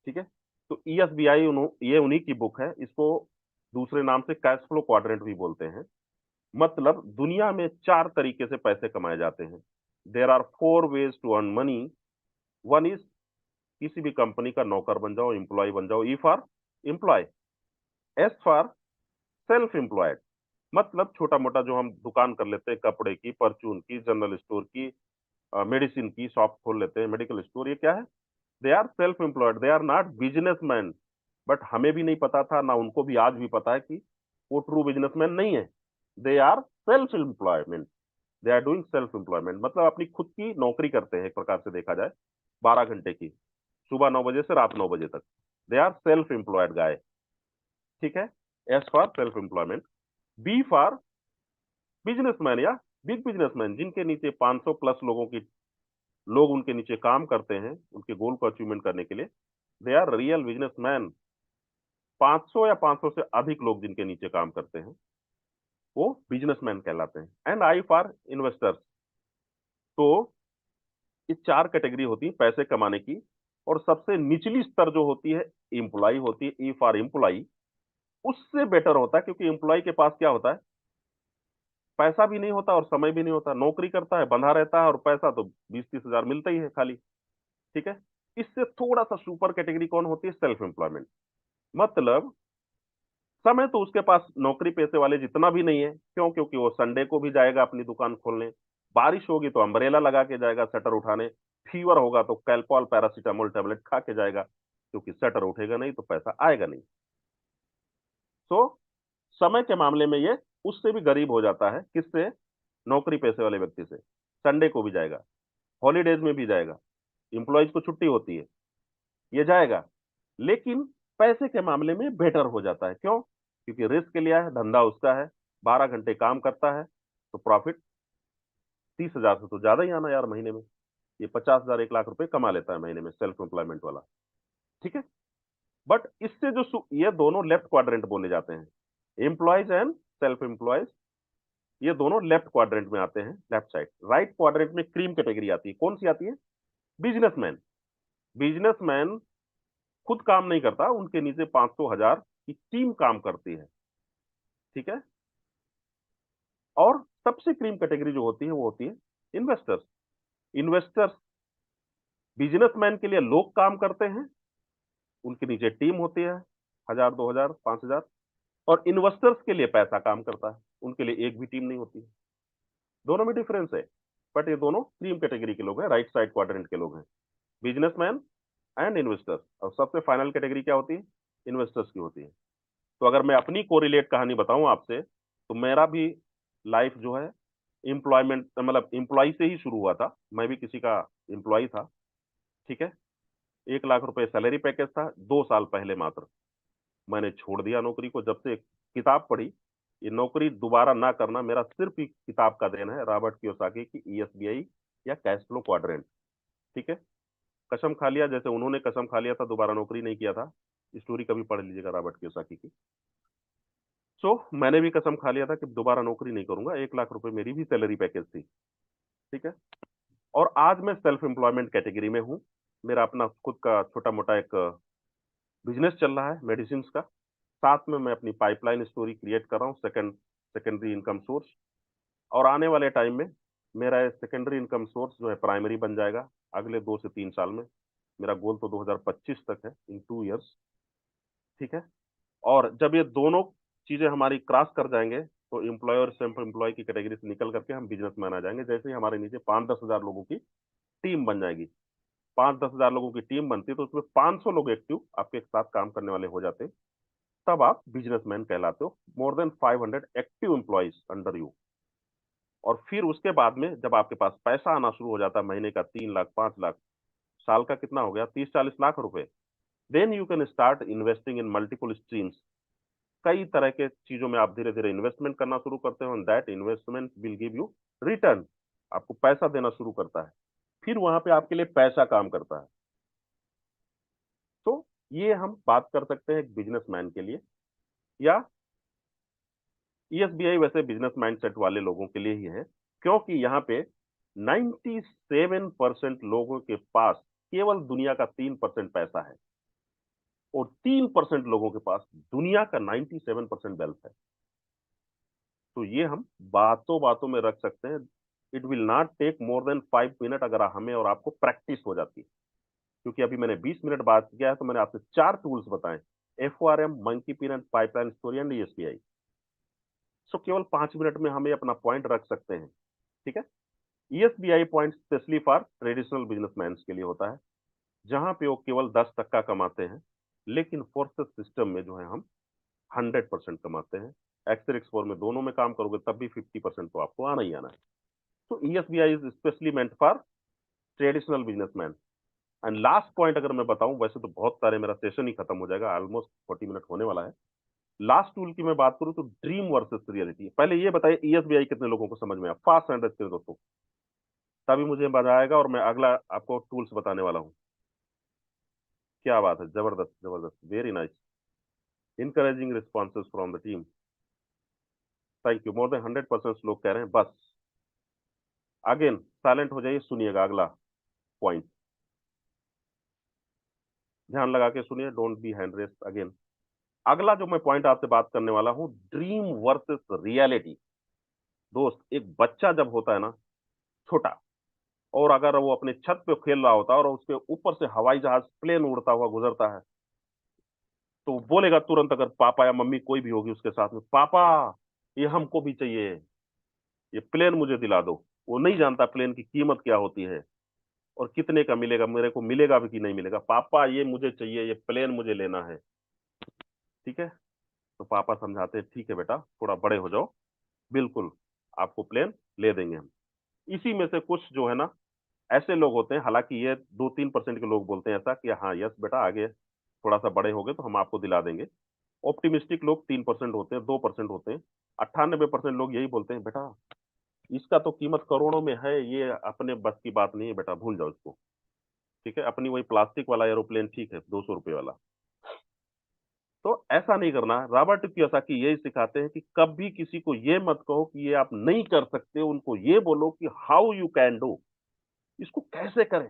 ठीक है, तो ESBI ये उन्हीं की बुक है। इसको दूसरे नाम से कैश फ्लो क्वाड्रेंट भी बोलते हैं। मतलब दुनिया में 4 तरीके से पैसे कमाए जाते हैं। There are 4 ways to earn money. One is, किसी भी कंपनी का नौकर बन जाओ, एम्प्लॉय बन जाओ, E for employee. S for self employed, मतलब छोटा मोटा जो हम दुकान कर लेते हैं, कपड़े की, परचून की, जनरल स्टोर की, मेडिसिन की शॉप खोल लेते हैं, मेडिकल स्टोर, ये क्या है? They are self employed, they are not businessman. But हमें भी नहीं पता था, ना उनको भी आज भी पता है कि वो ट्रू बिजनेसमैन नहीं है। They are self employment, they are doing self employment, मतलब अपनी खुद की नौकरी करते हैं, एक प्रकार से देखा जाए 12 घंटे की, सुबह 9 बजे से रात 9 बजे तक। They are self employed guy. ठीक है, S for self employment. B for businessman या बिग बिजनेसमैन, जिनके नीचे 500 प्लस लोग उनके नीचे काम करते हैं उनके गोल को अचीवमेंट करने के लिए। They are real businessman. 500 या 500 से अधिक लोग जिनके नीचे काम करते हैं वो बिजनेसमैन कहलाते हैं। And I for investors. तो ये 4 कैटेगरी होती है पैसे कमाने की, और सबसे निचली स्तर जो होती है एम्प्लॉय होती है, ई फॉर एम्प्लॉय। उससे बेटर होता है, क्योंकि एम्प्लॉय के पास क्या होता है? पैसा भी नहीं होता और समय भी नहीं होता, नौकरी करता है, बंधा रहता है, और पैसा तो 20-30 हजार मिलता ही है खाली। ठीक है, इससे थोड़ा सा सुपर कैटेगरी कौन होती है? Self employment. मतलब समय तो उसके पास नौकरी पेशे वाले जितना भी नहीं है, क्यों? क्योंकि वो संडे को भी जाएगा अपनी दुकान खोलने, बारिश होगी तो अम्ब्रेला लगा के जाएगा शटर उठाने, फीवर होगा तो कैल्पॉल पैरासीटामोल टेबलेट खा के जाएगा, क्योंकि शटर उठेगा नहीं तो पैसा आएगा नहीं। तो समय के मामले में ये उससे भी गरीब हो जाता है। किससे? नौकरी पेशे वाले व्यक्ति से। संडे को भी जाएगा, हॉलीडेज में भी जाएगा, इंप्लॉइज को छुट्टी होती है, ये जाएगा। लेकिन पैसे के मामले में बेटर हो जाता है। क्यों? क्योंकि रिस्क लिया है, धंधा उसका है, 12 घंटे काम करता है, तो प्रॉफिट 30 हजार से तो ज्यादा ही आना यार महीने में। ये 50 हजार 1 लाख रुपए कमा लेता है महीने में, सेल्फ एम्प्लॉयमेंट वाला। ठीक है, बट इससे जो ये दोनों लेफ्ट क्वाड्रेंट बोले जाते हैं, एम्प्लॉयज एंड सेल्फ एम्प्लॉयज, ये दोनों लेफ्ट क्वाड्रेंट में आते हैं, लेफ्ट साइड। राइट क्वाड्रेंट में क्रीम कैटेगरी आती है। कौन सी आती है? बिजनेसमैन। बिजनेसमैन खुद काम नहीं करता, उनके नीचे 500 हजार की टीम काम करती है। ठीक है, और सबसे क्रीम कैटेगरी जो होती है वो होती है इन्वेस्टर्स। इन्वेस्टर्स बिजनेसमैन के लिए लोग काम करते हैं, उनके नीचे टीम होती है, 1000, 2000, 5000। और इन्वेस्टर्स के लिए पैसा काम करता है, उनके लिए एक भी टीम नहीं होती है। दोनों में डिफरेंस है, बट ये दोनों क्रीम कैटेगरी के लोग हैं, राइट साइड क्वाड्रेंट के लोग हैं, बिजनेसमैन एंड इन्वेस्टर्स। और सबसे फाइनल कैटेगरी क्या होती है? इन्वेस्टर्स की होती है। तो अगर मैं अपनी कोरिलेट कहानी बताऊं आपसे, तो मेरा भी लाइफ जो है एम्प्लॉयमेंट, मतलब एम्प्लॉय से ही शुरू हुआ था। मैं भी किसी का एम्प्लॉय था। ठीक है, 1 लाख रुपए सैलरी पैकेज था, 2 साल पहले मात्र मैंने छोड़ दिया नौकरी को। जब से किताब पढ़ी, ये नौकरी दोबारा ना करना मेरा सिर्फ ही किताब का देन है, रॉबर्ट कियोसाकी की ईएसबीआई या कैश फ्लो क्वाड्रेंट। ठीक है, कसम खा लिया, जैसे उन्होंने कसम खा लिया था, दोबारा नौकरी नहीं किया था। स्टोरी कभी पढ़ लीजिएगा रॉबर्ट कियोसाकी की। सो मैंने भी कसम खा लिया था कि दोबारा नौकरी नहीं करूंगा। 1 लाख रुपए मेरी भी सैलरी पैकेज थी। ठीक है, और आज मैं सेल्फ एम्प्लॉयमेंट कैटेगरी में हूँ। मेरा अपना खुद का छोटा मोटा एक बिजनेस चल रहा है मेडिसिन का। साथ में मैं अपनी पाइपलाइन स्टोरी क्रिएट कर रहा हूँ, सेकेंडरी इनकम सोर्स। और आने वाले टाइम में मेरा सेकेंडरी इनकम सोर्स जो है प्राइमरी बन जाएगा, अगले 2 से 3 साल में। मेरा गोल तो 2025 तक है, इन 2 इयर्स। ठीक है, और जब ये दोनों चीजें हमारी क्रॉस कर जाएंगे, तो एम्प्लॉय और सेल्फ एम्प्लॉय की कैटेगरी से निकल करके हम बिजनेसमैन आ जाएंगे। जैसे ही हमारे नीचे 5-10 हजार लोगों की टीम बन जाएगी, 5-10 हजार लोगों की टीम बनती है, तो उसमें 500 लोग एक्टिव आपके साथ काम करने वाले हो जाते हैं, तब आप बिजनेसमैन कहलाते हो। More than 500 active employees under you. और फिर उसके बाद में जब आपके पास पैसा आना शुरू हो जाता है, महीने का 3 लाख, 5 लाख, साल का कितना हो गया? 30-40 लाख रुपए। Then you can start investing in multiple streams. कई तरह के चीजों में आप धीरे धीरे इन्वेस्टमेंट करना शुरू करते हो, that investment will give you return. आपको पैसा देना शुरू करता है, फिर वहां पे आपके लिए पैसा काम करता है। तो ये हम बात कर सकते हैं एक बिजनेसमैन के लिए, या ईएसबीआई वैसे बिजनेस माइंडसेट वाले लोगों के लिए ही है, क्योंकि यहाँ पे 97% लोगों के पास केवल दुनिया का 3% पैसा है, और 3% लोगों के पास दुनिया का 97% वेल्थ है। तो ये हम बातों बातों में रख सकते हैं। It will not take more than 5 minute, अगर हमें और आपको प्रैक्टिस हो जाती है। क्योंकि अभी मैंने 20 मिनट बात किया है, तो मैंने आपसे 4 टूल्स बताए FORM, monkey peanut, pipeline story and ESBI। सो केवल 5 मिनट में हमें अपना पॉइंट रख सकते हैं, ठीक है। ESBI point specially for traditional businessman के लिए होता है, जहां पे वो केवल 10% कमाते हैं, लेकिन फोर्सेस सिस्टम में जो है हम 100% कमाते हैं। एक्सेल एक्सपोर में दोनों में काम करोगे तब भी 50% तो आपको आना ही आना है। तो ESBI is specially meant for traditional businessman. And last point अगर मैं बताऊं, वैसे तो बहुत सारे, मेरा सेशन ही खत्म हो जाएगा, ऑलमोस्ट 40 मिनट होने वाला है। लास्ट टूल की मैं बात करूं तो ड्रीम वर्सेस रियलिटी। पहले ये बताइए ESBI कितने लोगों को समझ में आया, फास्ट हैंड रखते दोस्तों, तभी मुझे मजा आएगा और मैं अगला आपको टूल्स बताने वाला हूं। क्या बात है, जबरदस्त जबरदस्त, very nice, encouraging responses from the team, thank you. More than 100% लोग कह रहे हैं बस। अगेन साइलेंट हो जाइए, सुनिएगा अगला पॉइंट, ध्यान लगा के सुनिए, don't be hand rest again. अगला जो मैं पॉइंट आपसे बात करने वाला हूं, ड्रीम वर्सेस रियलिटी। दोस्त, एक बच्चा जब होता है ना छोटा, और अगर वो अपने छत पे खेल रहा होता है और उसके ऊपर से हवाई जहाज प्लेन उड़ता हुआ गुजरता है, तो वो बोलेगा तुरंत, अगर पापा या मम्मी कोई भी होगी उसके साथ में, पापा ये हमको भी चाहिए, ये प्लेन मुझे दिला दो। वो नहीं जानता प्लेन की कीमत क्या होती है और कितने का मिलेगा, मेरे को मिलेगा भी कि नहीं मिलेगा। पापा ये मुझे चाहिए, ये प्लेन मुझे लेना है, ठीक है। तो पापा समझाते हैं, ठीक है बेटा, थोड़ा बड़े हो जाओ, बिल्कुल आपको प्लेन ले देंगे हम। इसी में से कुछ जो है ना ऐसे लोग होते हैं, हालांकि ये 2-3% के लोग बोलते हैं ऐसा कि हाँ यस बेटा, आगे थोड़ा सा बड़े हो गए तो हम आपको दिला देंगे। ऑप्टिमिस्टिक लोग 3% होते हैं, 2% होते हैं। 98% लोग यही बोलते हैं, बेटा इसका तो कीमत करोड़ों में है, ये अपने बस की बात नहीं है बेटा, भूल जाओ इसको, ठीक है। अपनी वही प्लास्टिक वाला एरोप्लेन ठीक है, 200 रुपए वाला। तो ऐसा नहीं करना है। रॉबर्ट कियोसाकी यही सिखाते हैं कि कभी किसी को ये मत कहो कि ये आप नहीं कर सकते, उनको ये बोलो कि हाउ यू कैन डू, इसको कैसे करें।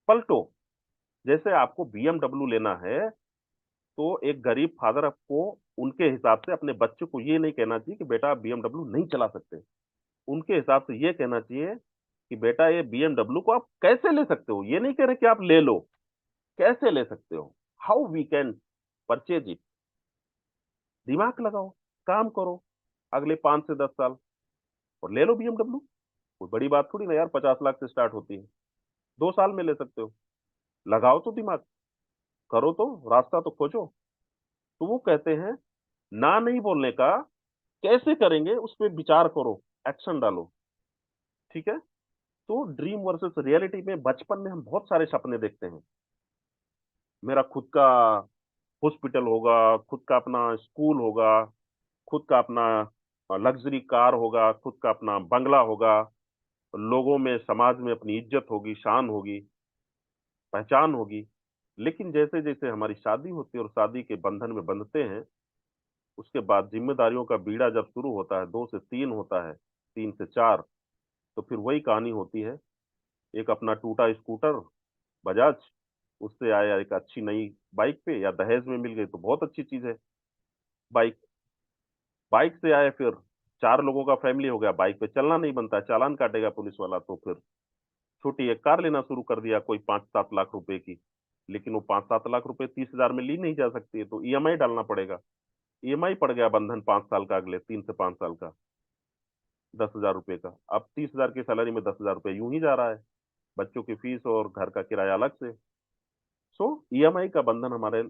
पलटो, जैसे आपको BMW लेना है, तो एक गरीब फादर आपको उनके हिसाब से अपने बच्चे को ये नहीं कहना चाहिए कि बेटा आप BMW नहीं चला सकते। उनके हिसाब से ये कहना चाहिए कि बेटा ये BMW को आप कैसे ले सकते हो, ये नहीं कह रहे कि आप ले लो, कैसे ले सकते हो, how we can purchase it. दिमाग लगाओ, काम करो, अगले 5 से 10 साल और ले लो BMW। कोई बड़ी बात थोड़ी ना यार, 50 लाख से स्टार्ट होती है, 2 साल में ले सकते हो। लगाओ तो दिमाग, करो तो, रास्ता तो खोजो। तो वो कहते हैं ना नहीं बोलने का, कैसे करेंगे उस पर विचार करो, एक्शन डालो, ठीक है। तो ड्रीम वर्सेस रियलिटी में बचपन में हम बहुत सारे सपने देखते हैं, मेरा खुद का हॉस्पिटल होगा, खुद का अपना स्कूल होगा, खुद का अपना लग्जरी कार होगा, खुद का अपना बंगला होगा, लोगों में समाज में अपनी इज्जत होगी, शान होगी, पहचान होगी। लेकिन जैसे जैसे हमारी शादी होती है और शादी के बंधन में बंधते हैं, उसके बाद जिम्मेदारियों का बीड़ा जब शुरू होता है, 2 से 3 होता है, 3 से 4, तो फिर वही कहानी होती है। एक अपना टूटा स्कूटर बजाज, उससे आया एक अच्छी नई बाइक पे, या दहेज में मिल गई तो बहुत अच्छी चीज है बाइक। बाइक से आए फिर 4 लोगों का फैमिली हो गया, बाइक पे चलना नहीं बनता, चालान काटेगा पुलिस वाला, तो फिर छोटी एक कार लेना शुरू कर दिया, कोई 5-7 लाख रुपए की। लेकिन वो 5-7 लाख रुपए 30 हजार में ली नहीं जा सकती है, तो EMI डालना पड़ेगा। EMI पड़ गया बंधन 5 साल का, अगले 3 से 5 साल का, 10 हजार रुपए का। अब 30 हजार की सैलरी में 10 हजार रुपए यूं ही जा रहा है, बच्चों की फीस और घर का किराया अलग से। सो EMI का बंधन हमारे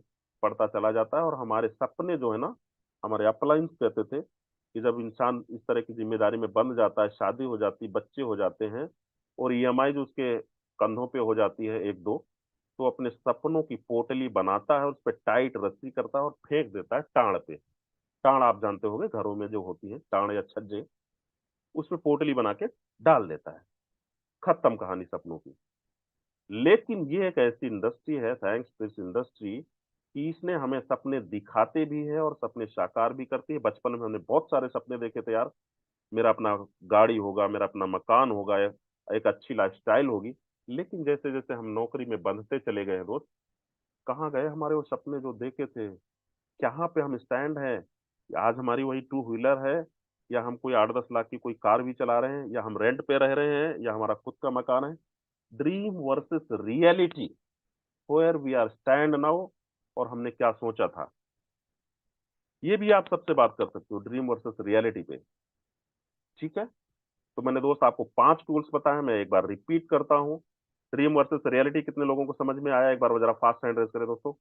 पड़ता चला जाता है, और हमारे सपने जो है ना, हमारे अपलाइंस कहते थे कि जब इंसान इस तरह की जिम्मेदारी में बंध जाता है, शादी हो जाती, बच्चे हो जाते हैं, और EMI जो उसके कंधों पे हो जाती है एक दो, तो अपने सपनों की पोटली बनाता है, उस पर टाइट रस्सी करता है और फेंक देता है टाण पे। टाण आप जानते होंगे, घरों में जो होती है टाण या छज्जे, उसमें पोटली बना के डाल देता है। खत्म कहानी सपनों की। लेकिन ये एक ऐसी इंडस्ट्री है, थैंक्स टू इस इंडस्ट्री, कि इसने हमें सपने दिखाते भी है और सपने साकार भी करती है। बचपन में हमने बहुत सारे सपने देखे थे यार, मेरा अपना गाड़ी होगा, मेरा अपना मकान होगा, एक अच्छी लाइफस्टाइल होगी। लेकिन जैसे जैसे हम नौकरी में बंधते चले गए दोस्त, कहाँ गए हमारे वो सपने जो देखे थे, कहाँ पे हम स्टैंड हैं। आज हमारी वही 2 व्हीलर है, या हम कोई 8-10 लाख की कोई कार भी चला रहे हैं, या हम रेंट पे रह रहे हैं, या हमारा खुद का मकान है। Dream versus reality, where we are stand now, और हमने क्या सोचा था, ये भी आप सबसे बात कर सकते हो ड्रीम वर्सेस रियलिटी पे। ठीक है, तो मैंने दोस्त आपको 5 टूल्स बताए, मैं एक बार रिपीट करता हूँ। ड्रीम वर्सेस रियलिटी कितने लोगों को समझ में आया, एक बार जरा फास्ट हैंड रेस करें दोस्तों।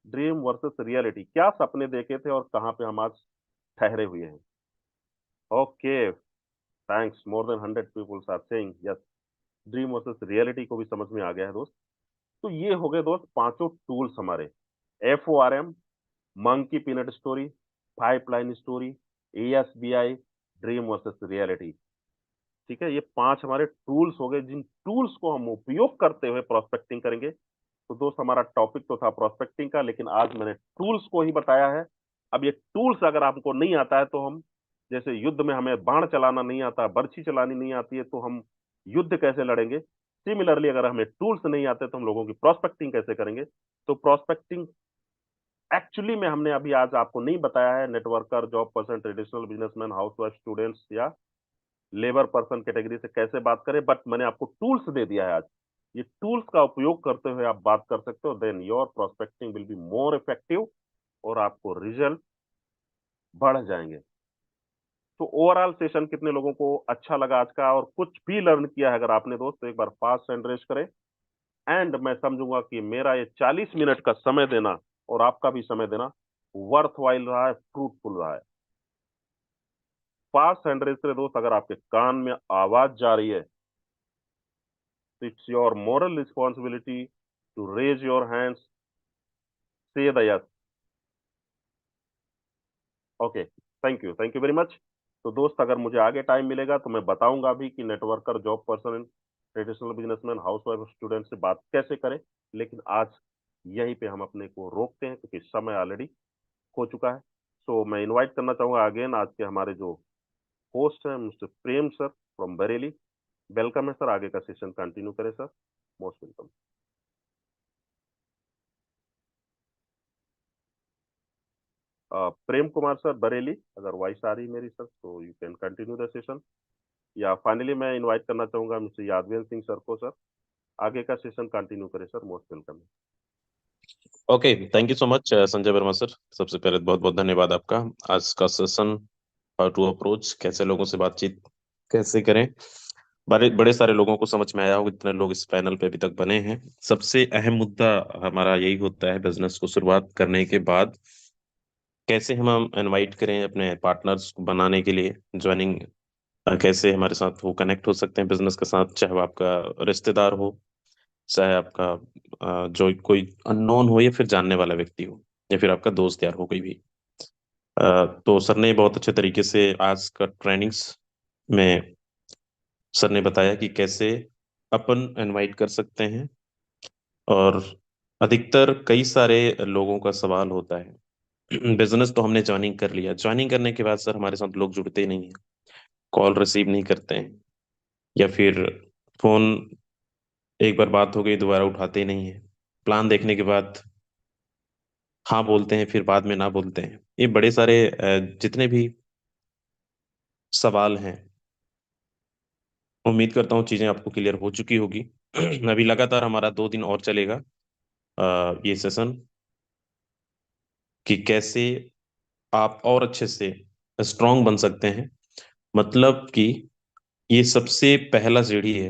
ड्रीम वर्सेस रियलिटी, क्या सपने देखे थे और कहाँ पे हम आज ठहरे हुए हैं। Okay, thanks, more than 100 peoples are saying yes, dream versus reality को भी समझ में आ गया है दोस्त। तो ये हो गए दोस्त पांचों टूल्स हमारे, FORM, monkey peanut story, pipeline story, ASBI, dream versus reality. ठीक है, ये 5 हमारे टूल्स हो गए, जिन टूल्स को हम उपयोग करते हुए प्रोस्पेक्टिंग करेंगे। तो दोस्त हमारा टॉपिक तो था प्रोस्पेक्टिंग का, लेकिन आज मैंने टूल्स को ही बताया है। अब ये टूल्स अगर आपको नहीं आता है तो हम, जैसे युद्ध में हमें बाण चलाना नहीं आता, बर्छी चलानी नहीं आती है, तो हम युद्ध कैसे लड़ेंगे। सिमिलरली अगर हमें टूल्स नहीं आते तो हम लोगों की प्रोस्पेक्टिंग कैसे करेंगे। तो प्रोस्पेक्टिंग एक्चुअली में हमने अभी आज आपको नहीं बताया है, networker, job person, traditional businessman, housewife, students या लेबर पर्सन कैटेगरी से कैसे बात करें, बट मैंने आपको टूल्स दे दिया है आज। ये टूल्स का उपयोग करते हुए आप बात कर सकते हो, then your prospecting will be more effective और आपको रिजल्ट बढ़ जाएंगे। तो ओवरऑल सेशन कितने लोगों को अच्छा लगा आज का, और कुछ भी लर्न किया है अगर आपने दोस्त, तो एक बार फास्ट हैंड रेस करें। एंड मैं समझूंगा कि मेरा ये 40 मिनट का समय देना और आपका भी समय देना वर्थ वाइल रहा है, फ्रूटफुल रहा है। फास्ट हैंड रेस करें दोस्त, अगर आपके कान में आवाज जा रही है, it's your moral responsibility to raise your hands, say the yes. Okay, thank you very much. तो दोस्त अगर मुझे आगे टाइम मिलेगा तो मैं बताऊंगा भी कि networker, job person, traditional businessman, housewife, student से बात कैसे करें। लेकिन आज यहीं पे हम अपने को रोकते हैं क्योंकि समय ऑलरेडी हो चुका है। सो मैं इनवाइट करना चाहूंगा अगेन आज के हमारे जो होस्ट हैं, mister Prem sir from Bareilly. Welcome है सर, आगे का सेशन कंटिन्यू करें sir, most welcome. Prem Kumar sir Bareilly, अगर वॉइस आ रही मेरी सर तो you can continue the session. या फाइनली मैं इनवाइट करना चाहूंगा मिस्टर यादवेंद्र सिंह सर को, सर आगे का सेशन कंटिन्यू करें sir, most welcome. Okay, thank you so much Sanjay Verma sir. सबसे पहले बहुत बहुत धन्यवाद आपका। आज का सेशन, हाउ टू अप्रोच, कैसे लोगों से बातचीत कैसे करें, बड़े बड़े सारे लोगों को समझ में आया होगा, इतने लोग इस पैनल पे अभी तक बने हैं। सबसे अहम मुद्दा हमारा यही होता है बिजनेस को शुरुआत करने के बाद कैसे हम इनवाइट करें अपने पार्टनर्स को बनाने के लिए ज्वाइनिंग, कैसे हमारे साथ वो कनेक्ट हो सकते हैं बिजनेस के साथ, चाहे वो आपका रिश्तेदार हो, चाहे आपका जो कोई अननोन हो या फिर जानने वाला व्यक्ति हो, या फिर आपका दोस्त यार हो कोई भी। तो सर ने बहुत अच्छे तरीके से आज का ट्रेनिंग्स में सर ने बताया कि कैसे अपन इनवाइट कर सकते हैं। और अधिकतर कई सारे लोगों का सवाल होता है बिजनेस तो हमने ज्वाइनिंग कर लिया, ज्वाइनिंग करने के बाद सर हमारे साथ लोग जुड़ते नहीं हैं, कॉल रिसीव नहीं करते हैं, या फिर फोन एक बार बात हो गई दोबारा उठाते ही नहीं है, प्लान देखने के बाद हाँ बोलते हैं फिर बाद में ना बोलते हैं। ये बड़े सारे जितने भी सवाल हैं, उम्मीद करता हूँ चीजें आपको क्लियर हो चुकी होगी। अभी लगातार हमारा 2 दिन और चलेगा ये सेशन, कि कैसे आप और अच्छे से स्ट्रांग बन सकते हैं। मतलब कि ये सबसे पहला सीढ़ी है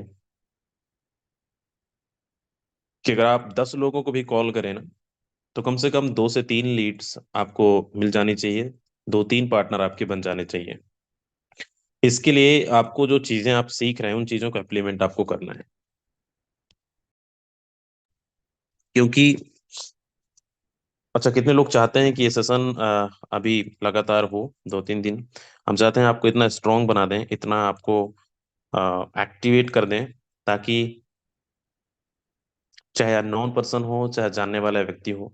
कि अगर आप 10 लोगों को भी कॉल करें ना, तो कम से कम 2 से 3 लीड्स आपको मिल जानी चाहिए, 2-3 पार्टनर आपके बन जाने चाहिए। इसके लिए आपको जो चीजें आप सीख रहे हैं उन चीजों का इम्प्लीमेंट आपको करना है, क्योंकि अच्छा, कितने लोग चाहते हैं कि ये सेशन अभी लगातार हो 2-3 दिन। हम चाहते हैं आपको इतना स्ट्रांग बना दें, इतना आपको एक्टिवेट कर दें, ताकि चाहे अननोन पर्सन हो चाहे जानने वाला व्यक्ति हो,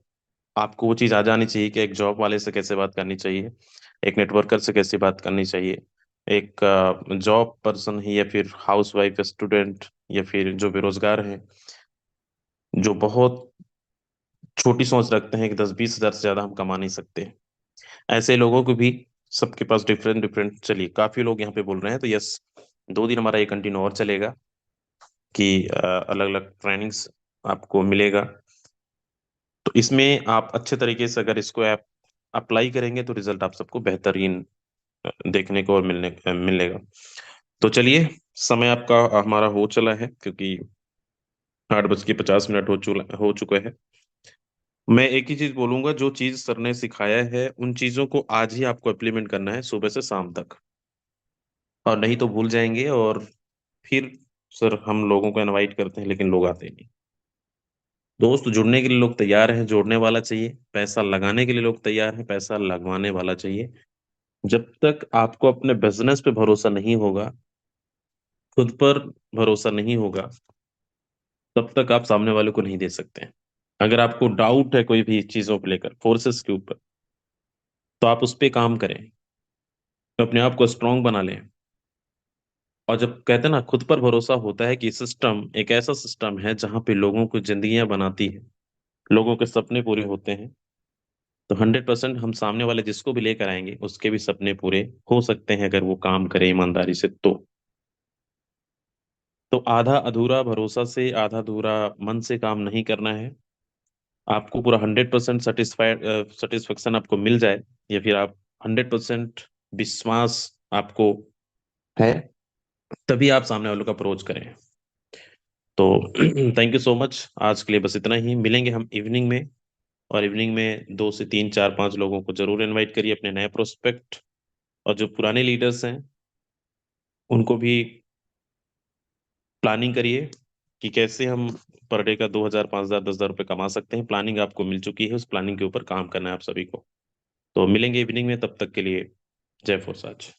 आपको वो चीज़ आ जानी चाहिए कि एक जॉब वाले से कैसे बात करनी चाहिए, एक नेटवर्कर से कैसे बात करनी चाहिए, एक जॉब पर्सन ही या फिर हाउस वाइफ, स्टूडेंट, या फिर जो बेरोजगार हैं, जो बहुत छोटी सोच रखते हैं कि 10-20 हज़ार से ज़्यादा हम कमा नहीं सकते, ऐसे लोगों को भी, सबके पास डिफरेंट डिफरेंट। चलिए, काफ़ी लोग यहाँ पे बोल रहे हैं, तो यस, 2 दिन हमारा ये कंटिन्यू और चलेगा कि अलग अलग ट्रेनिंग्स आपको मिलेगा। तो तो इसमें आप अच्छे तरीके से अगर इसको आप अप्लाई करेंगे तो रिजल्ट आप सबको बेहतरीन देखने को और मिलेगा। तो चलिए, समय आपका हमारा हो चला है, क्योंकि 8:50 हो चुका है। मैं एक ही चीज बोलूंगा, जो चीज सर ने सिखाया है उन चीजों को आज ही आपको इम्प्लीमेंट करना है, सुबह से शाम तक, और नहीं तो भूल जाएंगे। और फिर सर हम लोगों को इनवाइट करते हैं लेकिन लोग आते नहीं। दोस्त जुड़ने के लिए लोग तैयार हैं, जोड़ने वाला चाहिए। पैसा लगाने के लिए लोग तैयार हैं, पैसा लगवाने वाला चाहिए। जब तक आपको अपने बिजनेस पे भरोसा नहीं होगा, खुद पर भरोसा नहीं होगा, तब तक आप सामने वाले को नहीं दे सकते हैं। अगर आपको डाउट है कोई भी चीजों को लेकर, फोर्सेस के ऊपर, तो आप उस पर काम करें, अपने आप को स्ट्रांग बना लें। और जब कहते हैं ना, खुद पर भरोसा होता है कि सिस्टम एक ऐसा सिस्टम है जहां पे लोगों को जिंदगियां बनाती है, लोगों के सपने पूरे होते हैं, तो 100% हम सामने वाले जिसको भी लेकर आएंगे उसके भी सपने पूरे हो सकते हैं, अगर वो काम करे ईमानदारी से। तो आधा अधूरा भरोसा से, आधा अधूरा मन से काम नहीं करना है। आपको पूरा 100% सेटिस्फेक्शन आपको मिल जाए, या फिर आप 100% विश्वास आपको है, तभी आप सामने वालों का अप्रोच करें। तो थैंक यू सो मच। आज के लिए बस इतना ही। मिलेंगे हम इवनिंग में, और इवनिंग में 2 से 3 4 5 लोगों को जरूर इनवाइट करिए, अपने नए प्रोस्पेक्ट। और जो पुराने लीडर्स हैं उनको भी प्लानिंग करिए कि कैसे हम पर डे का 2,000 5,000 10,000 रुपये कमा सकते हैं। प्लानिंग आपको मिल चुकी है, उस प्लानिंग के ऊपर काम करना है आप सभी को। तो मिलेंगे इवनिंग में, तब तक के लिए जय फोर्स आज।